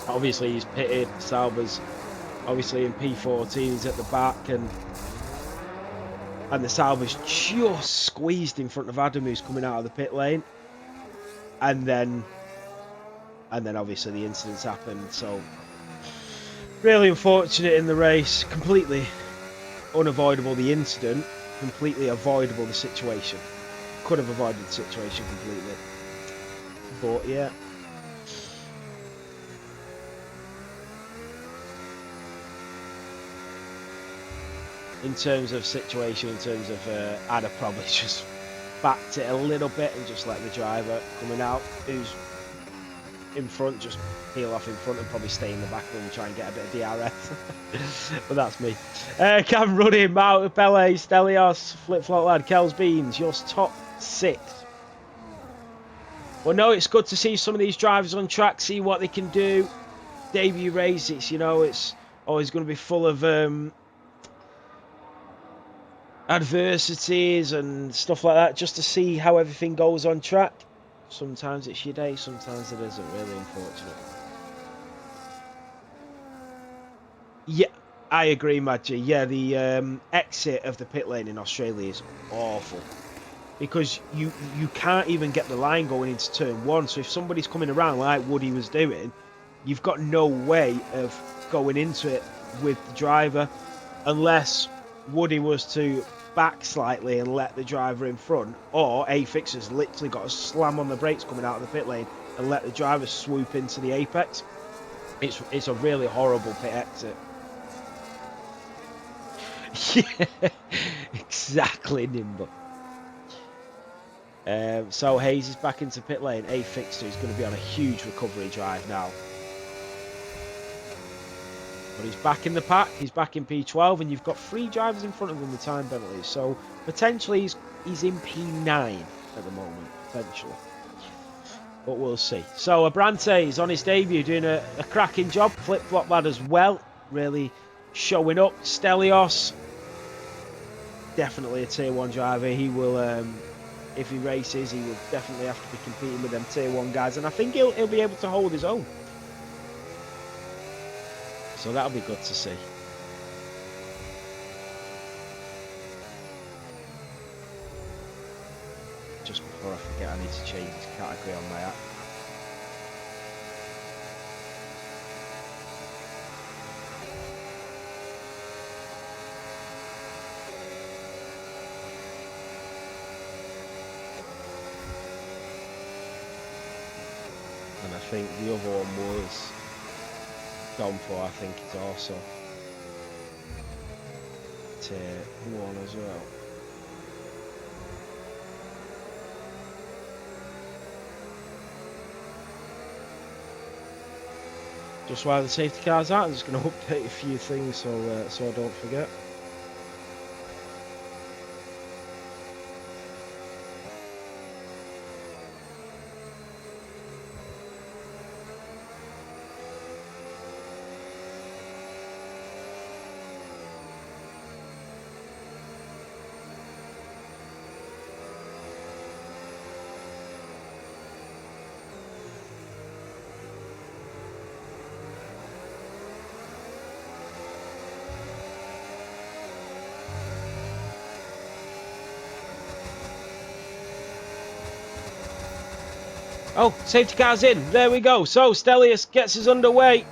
obviously he's pitted. Sauber's obviously in P14, he's at the back, and the Sauber's just squeezed in front of Adam, who's coming out of the pit lane, and then obviously the incidents happened. So really unfortunate in the race. Completely unavoidable, the incident. Completely avoidable, the situation. Could have avoided the situation completely. But yeah. In terms of situation, in terms of I'd have probably just backed it a little bit and just let the driver coming out, who's in front, just peel off in front and probably stay in the back and try and get a bit of DRS. But that's me. Cam running, Mount, Pele, Stelios, Flip Flop Lad, Kells Beans, your top 6. Well, no, it's good to see some of these drivers on track, see what they can do. Debut race, it's, you know, it's always going to be full of adversities and stuff like that, just to see how everything goes on track. Sometimes it's your day, sometimes it isn't. Really unfortunate. Yeah, I agree, Maggie. Yeah, the exit of the pit lane in Australia is awful because you can't even get the line going into turn 1. So if somebody's coming around like Woody was doing, you've got no way of going into it with the driver unless Woody was to back slightly and let the driver in front, or A-Fixer's literally got to slam on the brakes coming out of the pit lane and let the driver swoop into the apex. It's a really horrible pit exit. Yeah, exactly, Nimble. So Hayes is back into pit lane. A-Fixer is going to be on a huge recovery drive now. But he's back in the pack, he's back in P12, and you've got 3 drivers in front of him with time penalties. So potentially he's in P9 at the moment, potentially. But we'll see. So Abrante is on his debut, doing a cracking job. Flip Flop Lad as well, really showing up. Stelios, definitely a tier 1 driver. He will, if he races, he will definitely have to be competing with them tier 1 guys. And I think he'll be able to hold his own. So that'll be good to see. Just before I forget, I need to change this category on my app. And I think the other one was gone for, I think it's also tier 1 as well. Just while the safety car's out, I'm just going to update a few things so I don't forget. Oh, safety car's in. There we go. So Stelios gets us underway.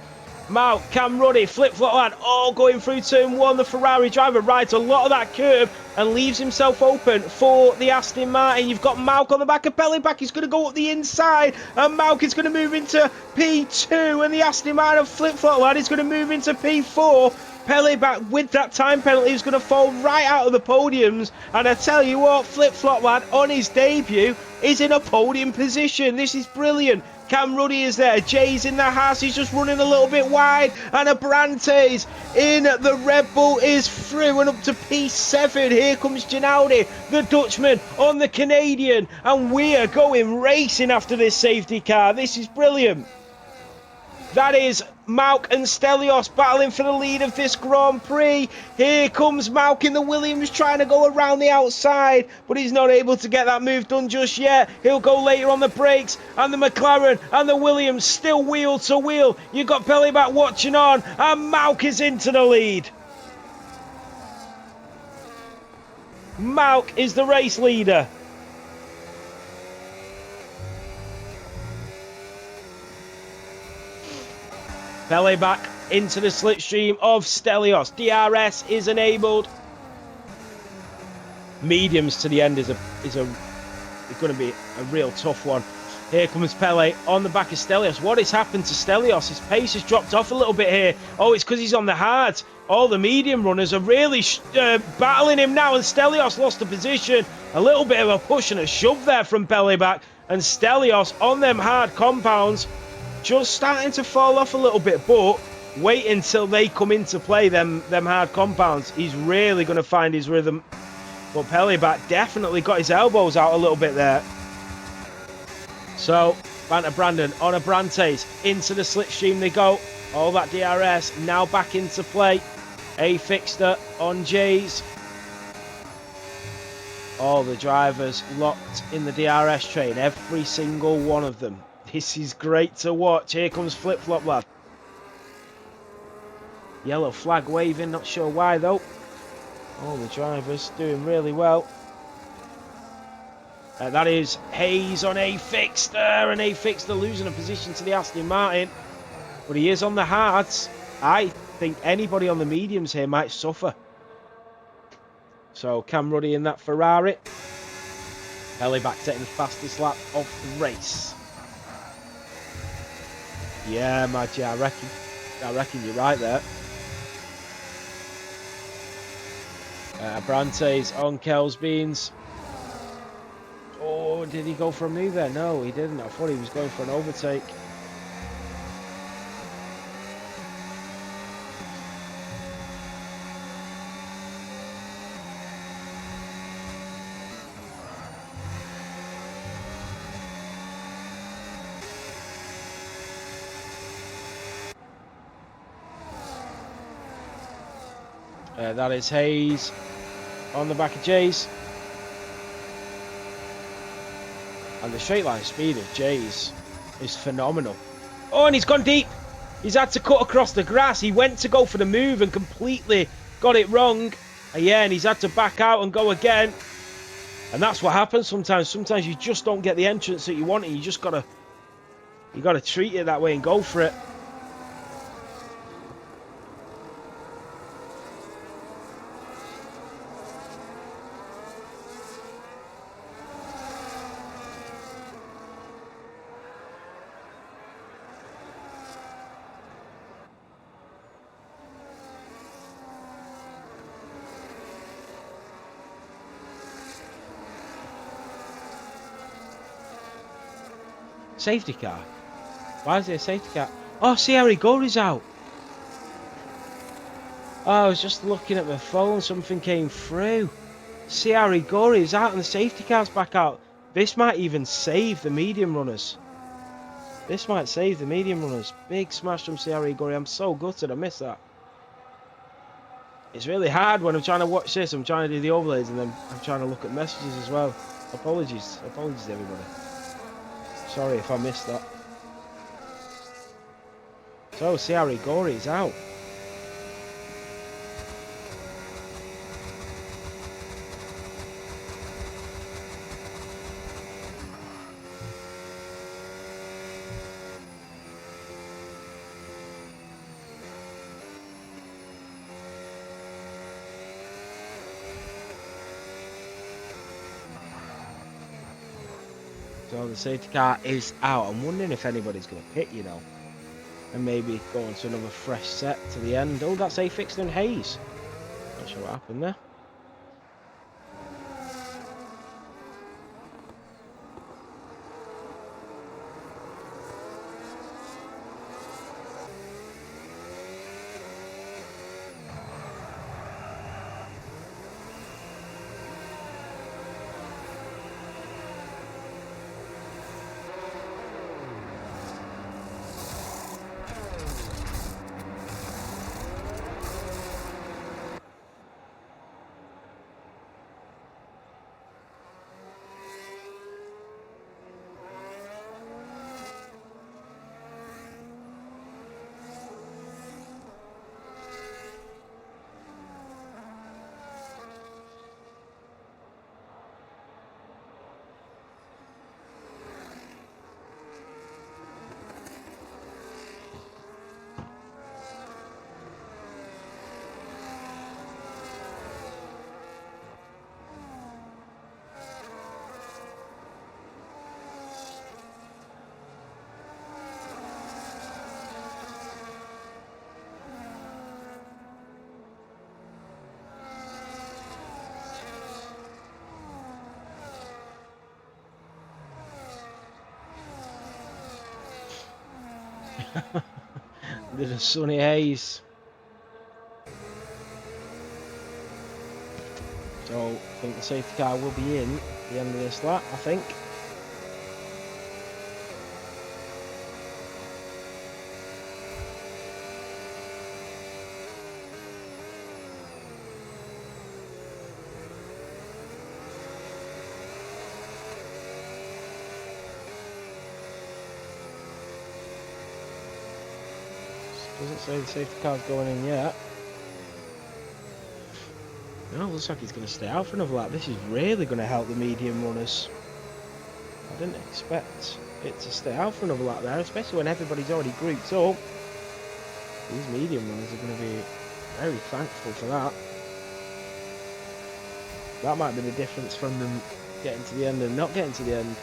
Malk, Cam Ruddy, flip-flop lad, all going through turn 1. The Ferrari driver rides a lot of that curve and leaves himself open for the Aston Martin. You've got Malk on the back of Pelleback. He's going to go up the inside, and Malk is going to move into P2, and the Aston Martin flip-flop lad is going to move into P4. Pelleback, with that time penalty, is going to fall right out of the podiums. And I tell you what, flip-flop lad, on his debut, is in a podium position. This is brilliant. Cam Ruddy is there. Jay's in the Haas. He's just running a little bit wide. And Abrantes in the Red Bull is through and up to P7. Here comes Gennady, the Dutchman, on the Canadian. And we are going racing after this safety car. This is brilliant. That is Malk and Stelios battling for the lead of this Grand Prix. Here comes Malk in the Williams trying to go around the outside, but he's not able to get that move done just yet. He'll go later on the brakes, and the McLaren and the Williams still wheel to wheel. You've got Pelleback watching on, and Malk is into the lead. Malk is the race leader. Pelleback into the slipstream of Stelios. DRS is enabled. Mediums to the end is going to be a real tough one. Here comes Pele on the back of Stelios. What has happened to Stelios? His pace has dropped off a little bit here. Oh, it's because he's on the hard. All the medium runners are really battling him now, and Stelios lost the position. A little bit of a push and a shove there from Pelleback, and Stelios on them hard compounds just starting to fall off a little bit, but wait until they come into play, them hard compounds. He's really going to find his rhythm. But Pelleback definitely got his elbows out a little bit there. So, Banter Brandon on Abrantes, into the slipstream they go. All that DRS now back into play. A Fixter on J's. All the drivers locked in the DRS train, every single one of them. This is great to watch. Here comes Flip-Flop lad. Yellow flag waving, not sure why though. All the drivers doing really well. That is Hayes on A Fixter, and A Fixter losing a position to the Aston Martin. But he is on the hards. I think anybody on the mediums here might suffer. So Cam Ruddy in that Ferrari. Pelleback taking the fastest lap of the race. Yeah, Maggie, I reckon you're right there. Abrantes on Kel's Beans. Oh, did he go for a move there? No, he didn't. I thought he was going for an overtake. That is Hayes on the back of Jay's. And the straight line speed of Jay's is phenomenal. Oh, and he's gone deep. He's had to cut across the grass. He went to go for the move and completely got it wrong. Yeah, and he's had to back out and go again. And that's what happens sometimes. Sometimes you just don't get the entrance that you want, and you just gotta treat it that way and go for it. Safety car? Why is there a safety car? Oh, Thierry Gori's out. Oh, I was just looking at my phone. Something came through. Thierry Gori is out and the safety car's back out. This might even save the medium runners. This might save the medium runners. Big smash from Thierry Gori. I'm so gutted I missed that. It's really hard when I'm trying to watch this. I'm trying to do the overlays and then I'm trying to look at messages as well. Apologies. Apologies, everybody. Sorry if I missed that. So, Thierry Gori is out. So the safety car is out. I'm wondering if anybody's going to pit, you know. And maybe go on to another fresh set to the end. Oh, that's Afix and Hayes. Not sure what happened there. There's a Sonny Hayes. So I think the safety car will be in at the end of this lap, I think. Doesn't say the safety car's going in yet. No, looks like he's going to stay out for another lap. This is really going to help the medium runners. I didn't expect it to stay out for another lap there, especially when everybody's already grouped up. These medium runners are going to be very thankful for that. That might be the difference from them getting to the end and not getting to the end.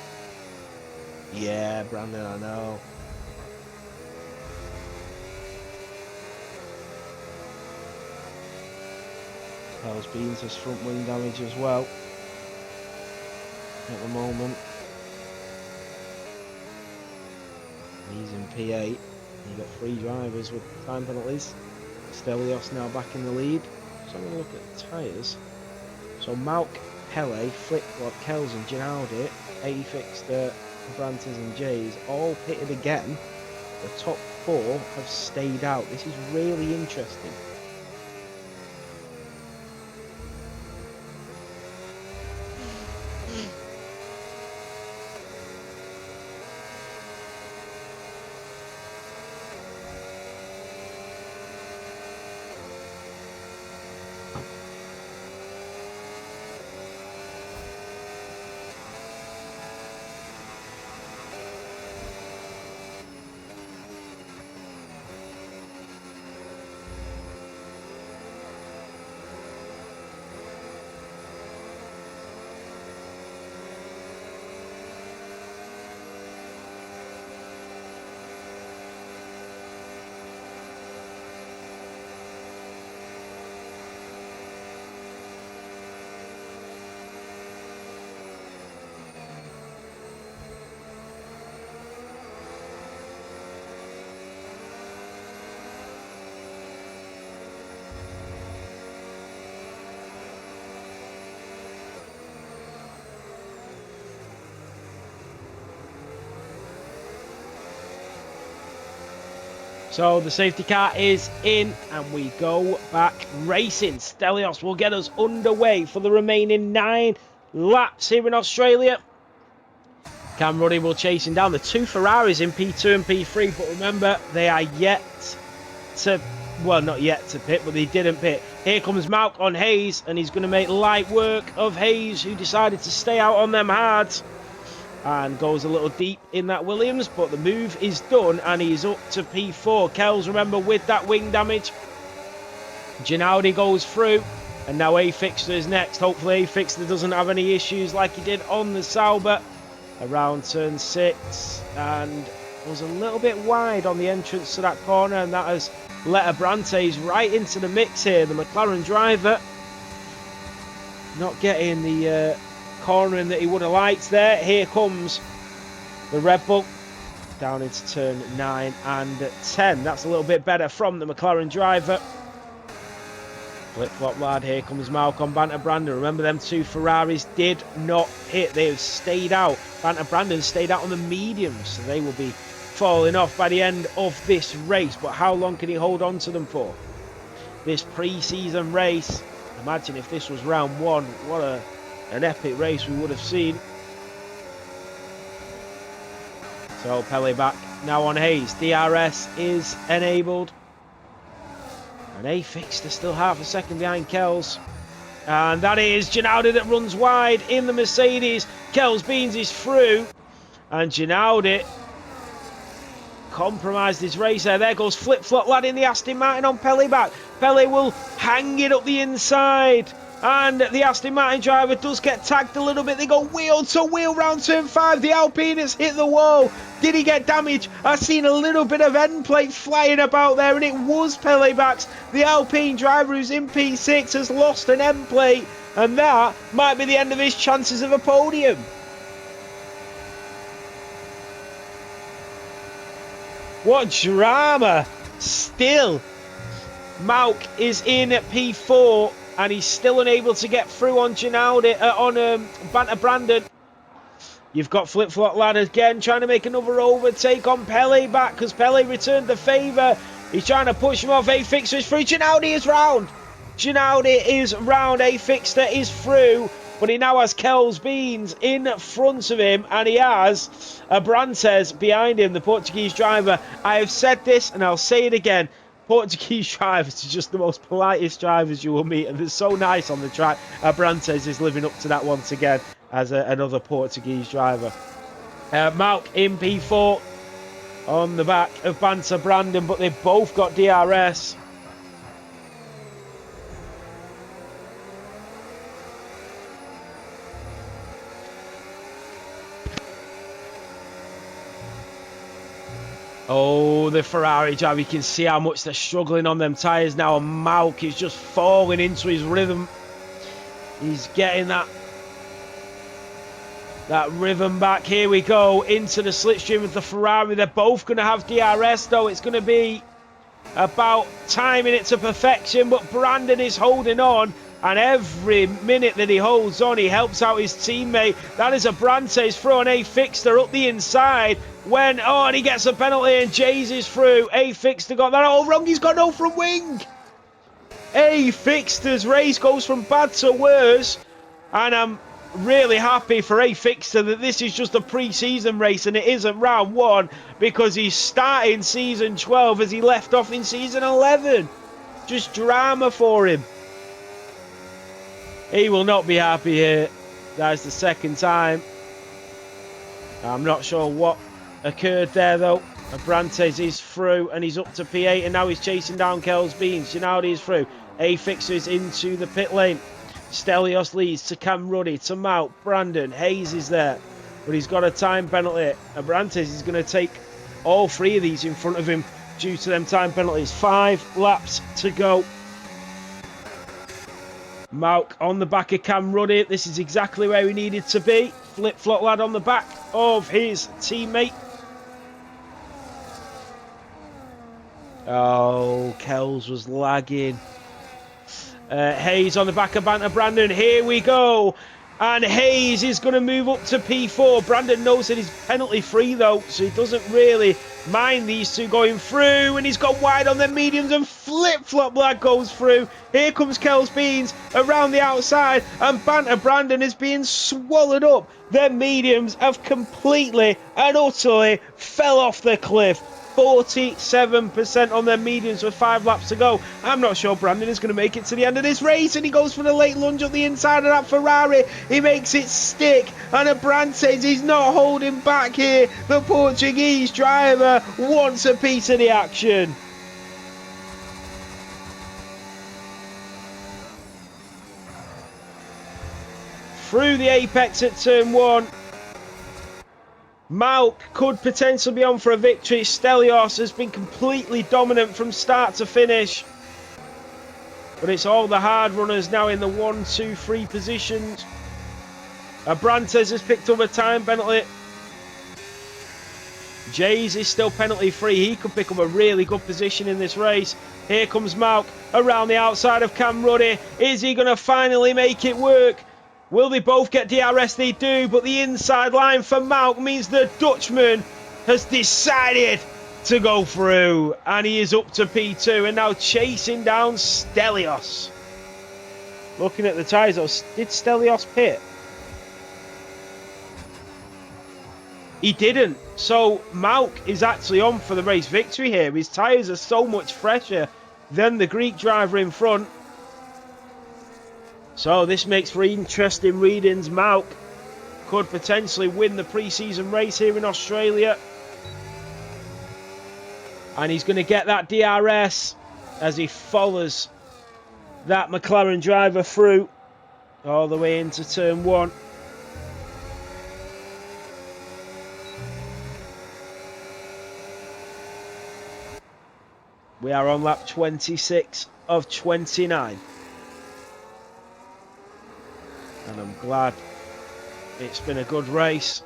Yeah, Brandon, I know. Hell's Beans has front wing damage as well at the moment. He's in P8. You've got 3 drivers with time penalties. Stelios now back in the lead. So I'm going to look at the tyres. So Malk, Pele, Flipflop, Kells and Ginaudi, Afixter, Brantes and Jays all pitted again. The top 4 have stayed out. This is really interesting. So the safety car is in and we go back racing. Stelios will get us underway for the remaining 9 laps here in Australia. Cam Ruddy will chase him down. The 2 Ferraris in P2 and P3, but remember, they are yet to, well, not yet to pit, but they didn't pit. Here comes Malk on Hayes, and he's going to make light work of Hayes, who decided to stay out on them hard. And goes a little deep in that Williams, but the move is done and he's up to P4. Kells, remember, with that wing damage. Ginaudi goes through and now Afixter is next. Hopefully Afixter doesn't have any issues like he did on the Sauber. around turn 6 and was a little bit wide on the entrance to that corner, and that has let Abrantes right into the mix here. The McLaren driver not getting the cornering that he would have liked there. Here comes the Red Bull down into turn 9 and 10. That's a little bit better from the McLaren driver. Flip-flop lad, here comes Malcolm Banter Brandon. Remember, them two Ferraris did not hit. They have stayed out. Banter Brandon stayed out on the mediums, so they will be falling off by the end of this race. But how long can he hold on to them for? This pre-season race, imagine if this was round 1, what an epic race we would have seen. So Pele back now on Hayes. DRS is enabled. And A Fixter still half a second behind Kells. And that is Ginaudi that runs wide in the Mercedes. Kells Beans is through. And Ginaudi compromised his race there. There goes Flip-Flop Lad in the Aston Martin on Pele back. Pele will hang it up the inside. And the Aston Martin driver does get tagged a little bit. They go wheel to wheel round turn 5. The Alpine has hit the wall. Did he get damage? I've seen a little bit of end plate flying about there, and it was Pele backs. The Alpine driver who's in P6 has lost an end plate, and that might be the end of his chances of a podium. What drama! Still, Malk is in at P4. And he's still unable to get through on Banter Brandon. You've got Flip-Flop Lad again trying to make another overtake on Pele back, because Pele returned the favour. He's trying to push him off. A Fixter is through. Ginaudi is round. Ginaudi is round. A Fixter is through. But he now has Kells Beans in front of him, and he has Abrantes behind him, the Portuguese driver. I have said this and I'll say it again. Portuguese drivers are just the most politest drivers you will meet, and they're so nice on the track. Abrantes is living up to that once again as another Portuguese driver. Malk in P4 on the back of Banter Brandon, but they've both got DRS. Oh, the Ferrari driver, you can see how much they're struggling on them tyres now, and Malk is just falling into his rhythm. He's getting that rhythm back. Here we go into the slipstream of the Ferrari. They're both going to have DRS, though. It's going to be about timing it to perfection, but Brandon is holding on, and every minute that he holds on, he helps out his teammate. That is Abrantes throwing A Fixter up the inside. And he gets a penalty, and Jays is through. A Fixter got that all wrong. He's got no front wing. A Fixter's race goes from bad to worse, and I'm really happy for A Fixter that this is just a pre-season race and it isn't round 1, because he's starting season 12 as he left off in season 11. Just drama for him. He will not be happy here. That's the second time. I'm not sure what occurred there, though. Abrantes is through and he's up to P8, and now he's chasing down Kells Beans. Ginaudi is through. A Fixer is into the pit lane. Stelios leads to Cam Ruddy, to Malk, Brandon. Hayes is there, but he's got a time penalty. Abrantes is going to take all 3 of these in front of him due to them time penalties. 5 laps to go. Malk on the back of Cam Ruddy. This is exactly where he needed to be. Flip-Flop Lad on the back of his teammate. Oh, Kells was lagging. Hayes on the back of Banter Brandon. Here we go. And Hayes is going to move up to P4. Brandon knows that he's penalty free, though, so he doesn't really mind these two going through. And he's gone wide on their mediums, and Flip-Flop Lad goes through. Here comes Kells Beans around the outside, and Banter Brandon is being swallowed up. Their mediums have completely and utterly fell off the cliff. 47% on their mediums with 5 laps to go. I'm not sure Brandon is going to make it to the end of this race, and he goes for the late lunge up the inside of that Ferrari. He makes it stick, and Abrantes is not holding back here. The Portuguese driver wants a piece of the action. Through the apex at turn 1. Malk could potentially be on for a victory. Stelios has been completely dominant from start to finish. But it's all the hard runners now in the 1, 2, 3 positions. Abrantes has picked up a time penalty. Jays is still penalty free. He could pick up a really good position in this race. Here comes Malk around the outside of Cam Ruddy. Is he going to finally make it work? Will they both get DRS? They do, but the inside line for Malk means the Dutchman has decided to go through, and he is up to P2 and now chasing down Stelios. Looking at the tyres, did Stelios pit? He didn't. So Malk is actually on for the race victory here. His tyres are so much fresher than the Greek driver in front. So this makes for interesting readings. Malk could potentially win the pre-season race here in Australia. And he's going to get that DRS as he follows that McLaren driver through all the way into turn 1. We are on lap 26 of 29. And I'm glad it's been a good race.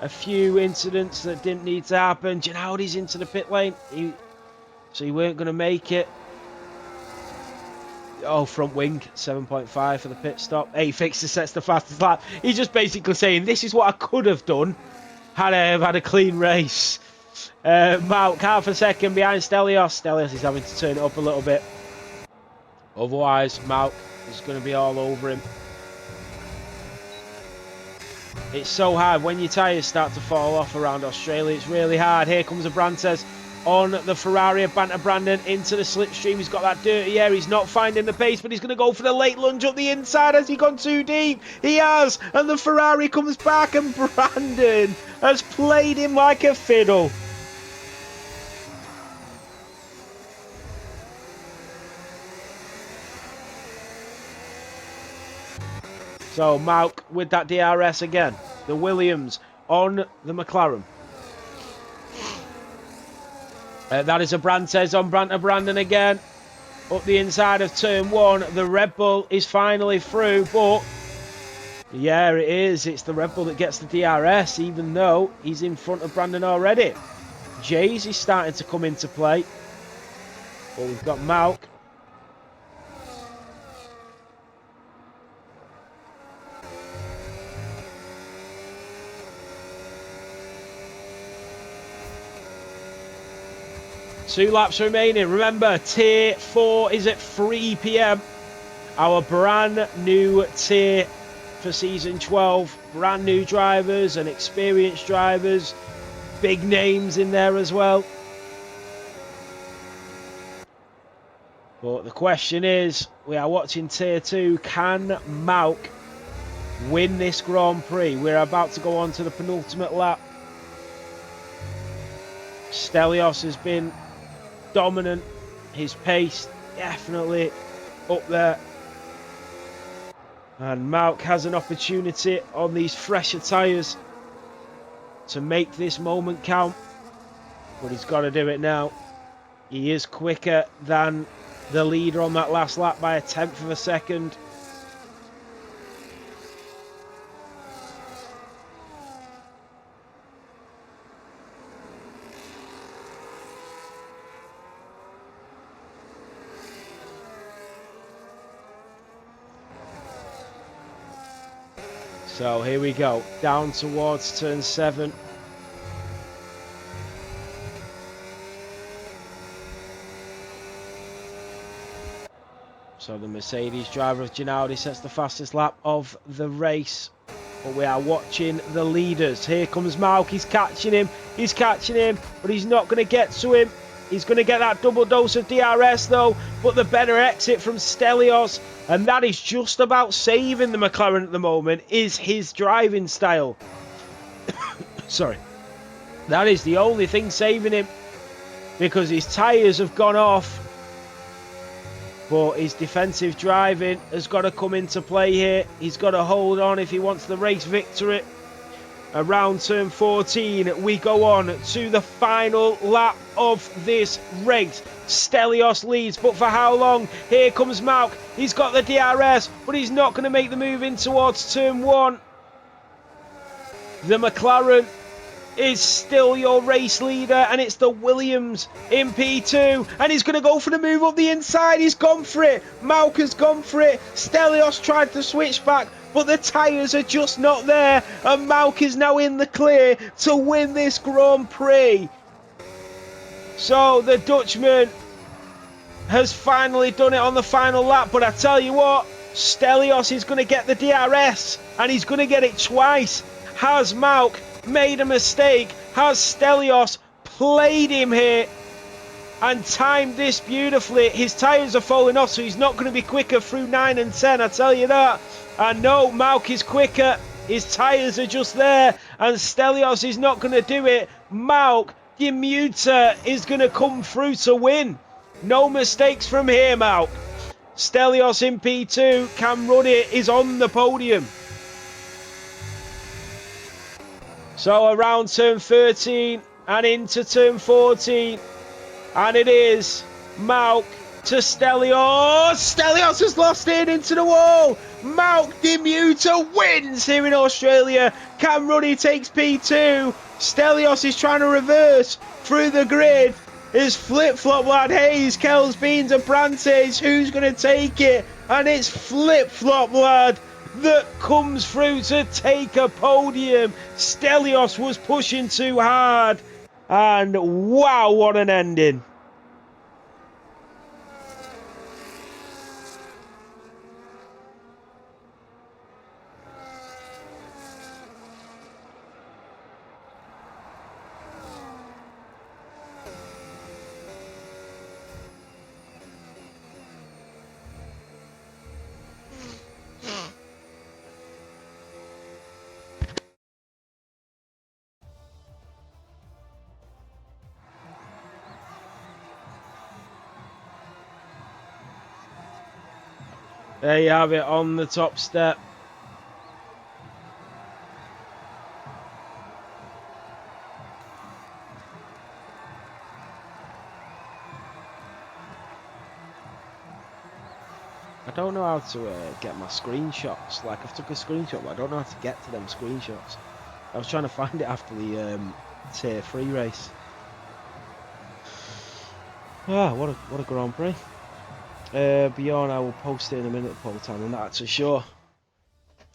A few incidents that didn't need to happen. Ginaldi's into the pit lane. So he weren't going to make it. Oh, front wing, 7.5 for the pit stop. Hey, fixer sets the fastest lap. He's just basically saying, this is what I could have done had I have had a clean race. Malk half a second behind Stelios. Stelios is having to turn it up a little bit. Otherwise, Malk is going to be all over him. It's so hard when your tyres start to fall off around Australia. It's really hard. Here comes Abrantes on the Ferrari. Banter Brandon into the slipstream. He's got that dirty air. He's not finding the pace, but he's going to go for the late lunge up the inside. Has he gone too deep? He has. And the Ferrari comes back, and Brandon has played him like a fiddle. So Malk with that DRS again. The Williams on the McLaren. That is Abrantes on Banter Brandon again. Up the inside of turn 1. The Red Bull is finally through, but yeah, it is. It's the Red Bull that gets the DRS, even though he's in front of Brandon already. Jays is starting to come into play. But we've got Malk. Two laps remaining. Remember, Tier 4 is at 3 PM. Our brand new tier for Season 12. Brand new drivers and experienced drivers. Big names in there as well. But the question is, we are watching Tier 2. Can Malk win this Grand Prix? We're about to go on to the penultimate lap. Stelios has been dominant. His pace definitely up there, and Malk has an opportunity on these fresher tyres to make this moment count, but he's got to do it now. He is quicker than the leader on that last lap by 1/10 of a second. So here we go, down towards turn 7. So the Mercedes driver of Ginaldi sets the fastest lap of the race. But we are watching the leaders. Here comes Malk, he's catching him, but he's not going to get to him. He's going to get that double dose of DRS though, but the better exit from Stelios, and that is just about saving the McLaren at the moment, is his driving style. Sorry. That is the only thing saving him, because his tyres have gone off. But his defensive driving has got to come into play here. He's got to hold on if he wants the race victory. Around turn 14, we go on to the final lap of this race. Stelios leads, but for how long? Here comes Malk. He's got the DRS, but he's not going to make the move in towards turn 1. The McLaren is still your race leader, and it's the Williams in P2, and he's going to go for the move up the inside. He's gone for it. Malk has gone for it. Stelios tried to switch back, but the tyres are just not there, and Malk is now in the clear to win this Grand Prix. So the Dutchman has finally done it on the final lap, but I tell you what, Stelios is going to get the DRS, and he's going to get it twice. Has Malk made a mistake? Has Stelios played him here and timed this beautifully? His tyres are falling off, so he's not going to be quicker through 9 and 10, I tell you that. And no, Malk is quicker. His tyres are just there, and Stelios is not going to do it. Malk, the muter, is going to come through to win. No mistakes from here, Malk. Stelios in P2. Cam Ruddy is on the podium. So around turn 13 and into turn 14. And it is Malk to Stelios. Stelios has lost it into the wall. Malk Demuter wins here in Australia. Cam Ruddy takes P2. Stelios is trying to reverse through the grid. It's Flip-Flop Lad, Hayes, Kells, Beans and Brantes. Who's going to take it? And it's Flip-Flop Lad that comes through to take a podium. Stelios was pushing too hard. And wow, what an ending. There you have it on the top step. I don't know how to get my screenshots. Like, I've took a screenshot, but I don't know how to get to them screenshots. I was trying to find it after the Tier 3 race. Ah, what a Grand Prix. Bjorn, I will post it in a minute, Paul Time. I'm not actually sure.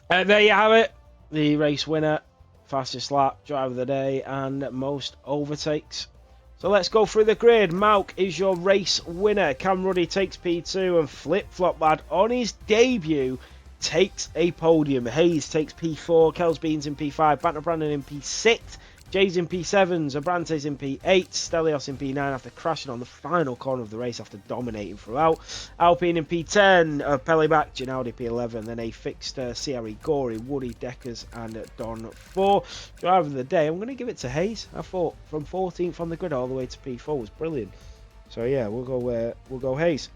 There you have it. The race winner, fastest lap, driver of the day, and most overtakes. So let's go through the grid. Malk is your race winner. Cam Ruddy takes P2, and Flip-Flop Lad on his debut takes a podium. Hayes takes P4, Kells Beans in P5, Banter Brandon in P6, Jay's in P7, Zabrantes in P8, Stelios in P9 after crashing on the final corner of the race after dominating throughout. Alpine in P10, Pelleback, Ginaldi P11, then a fixed CRE Gory, Woody, Deckers and Don 4. Driver of the day, I'm going to give it to Hayes. I thought from 14th on the grid all the way to P4 was brilliant. So yeah, we'll go Hayes.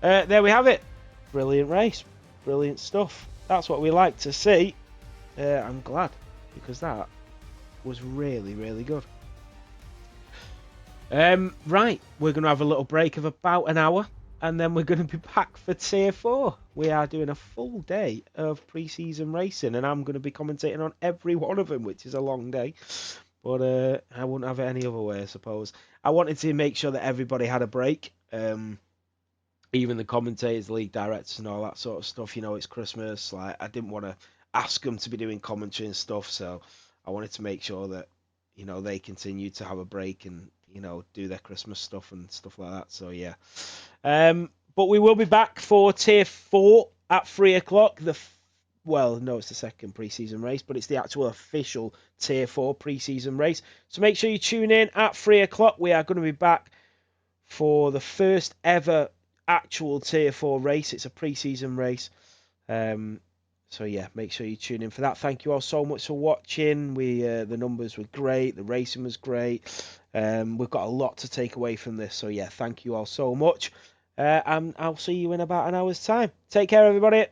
There we have it. Brilliant race. Brilliant stuff. That's what we like to see. I'm glad, because that was really, really good. Right, we're going to have a little break of about an hour, and then we're going to be back for Tier 4. We are doing a full day of pre-season racing, and I'm going to be commentating on every one of them, which is a long day. But I wouldn't have it any other way, I suppose. I wanted to make sure that everybody had a break. Even the commentators, league directors and all that sort of stuff. You know, it's Christmas. Like, I didn't want to ask them to be doing commentary and stuff, so I wanted to make sure that, you know, they continue to have a break and, you know, do their Christmas stuff and stuff like that. So, yeah. But we will be back for Tier 4 at 3 o'clock. Well, no, it's the second pre-season race, but it's the actual official Tier 4 pre-season race. So make sure you tune in at 3 o'clock. We are going to be back for the first ever actual Tier 4 race. It's a pre-season race. So yeah, make sure you tune in for that. Thank you all so much for watching. The numbers were great, the racing was great. We've got a lot to take away from this. So yeah, thank you all so much. And I'll see you in about an hour's time. Take care, everybody.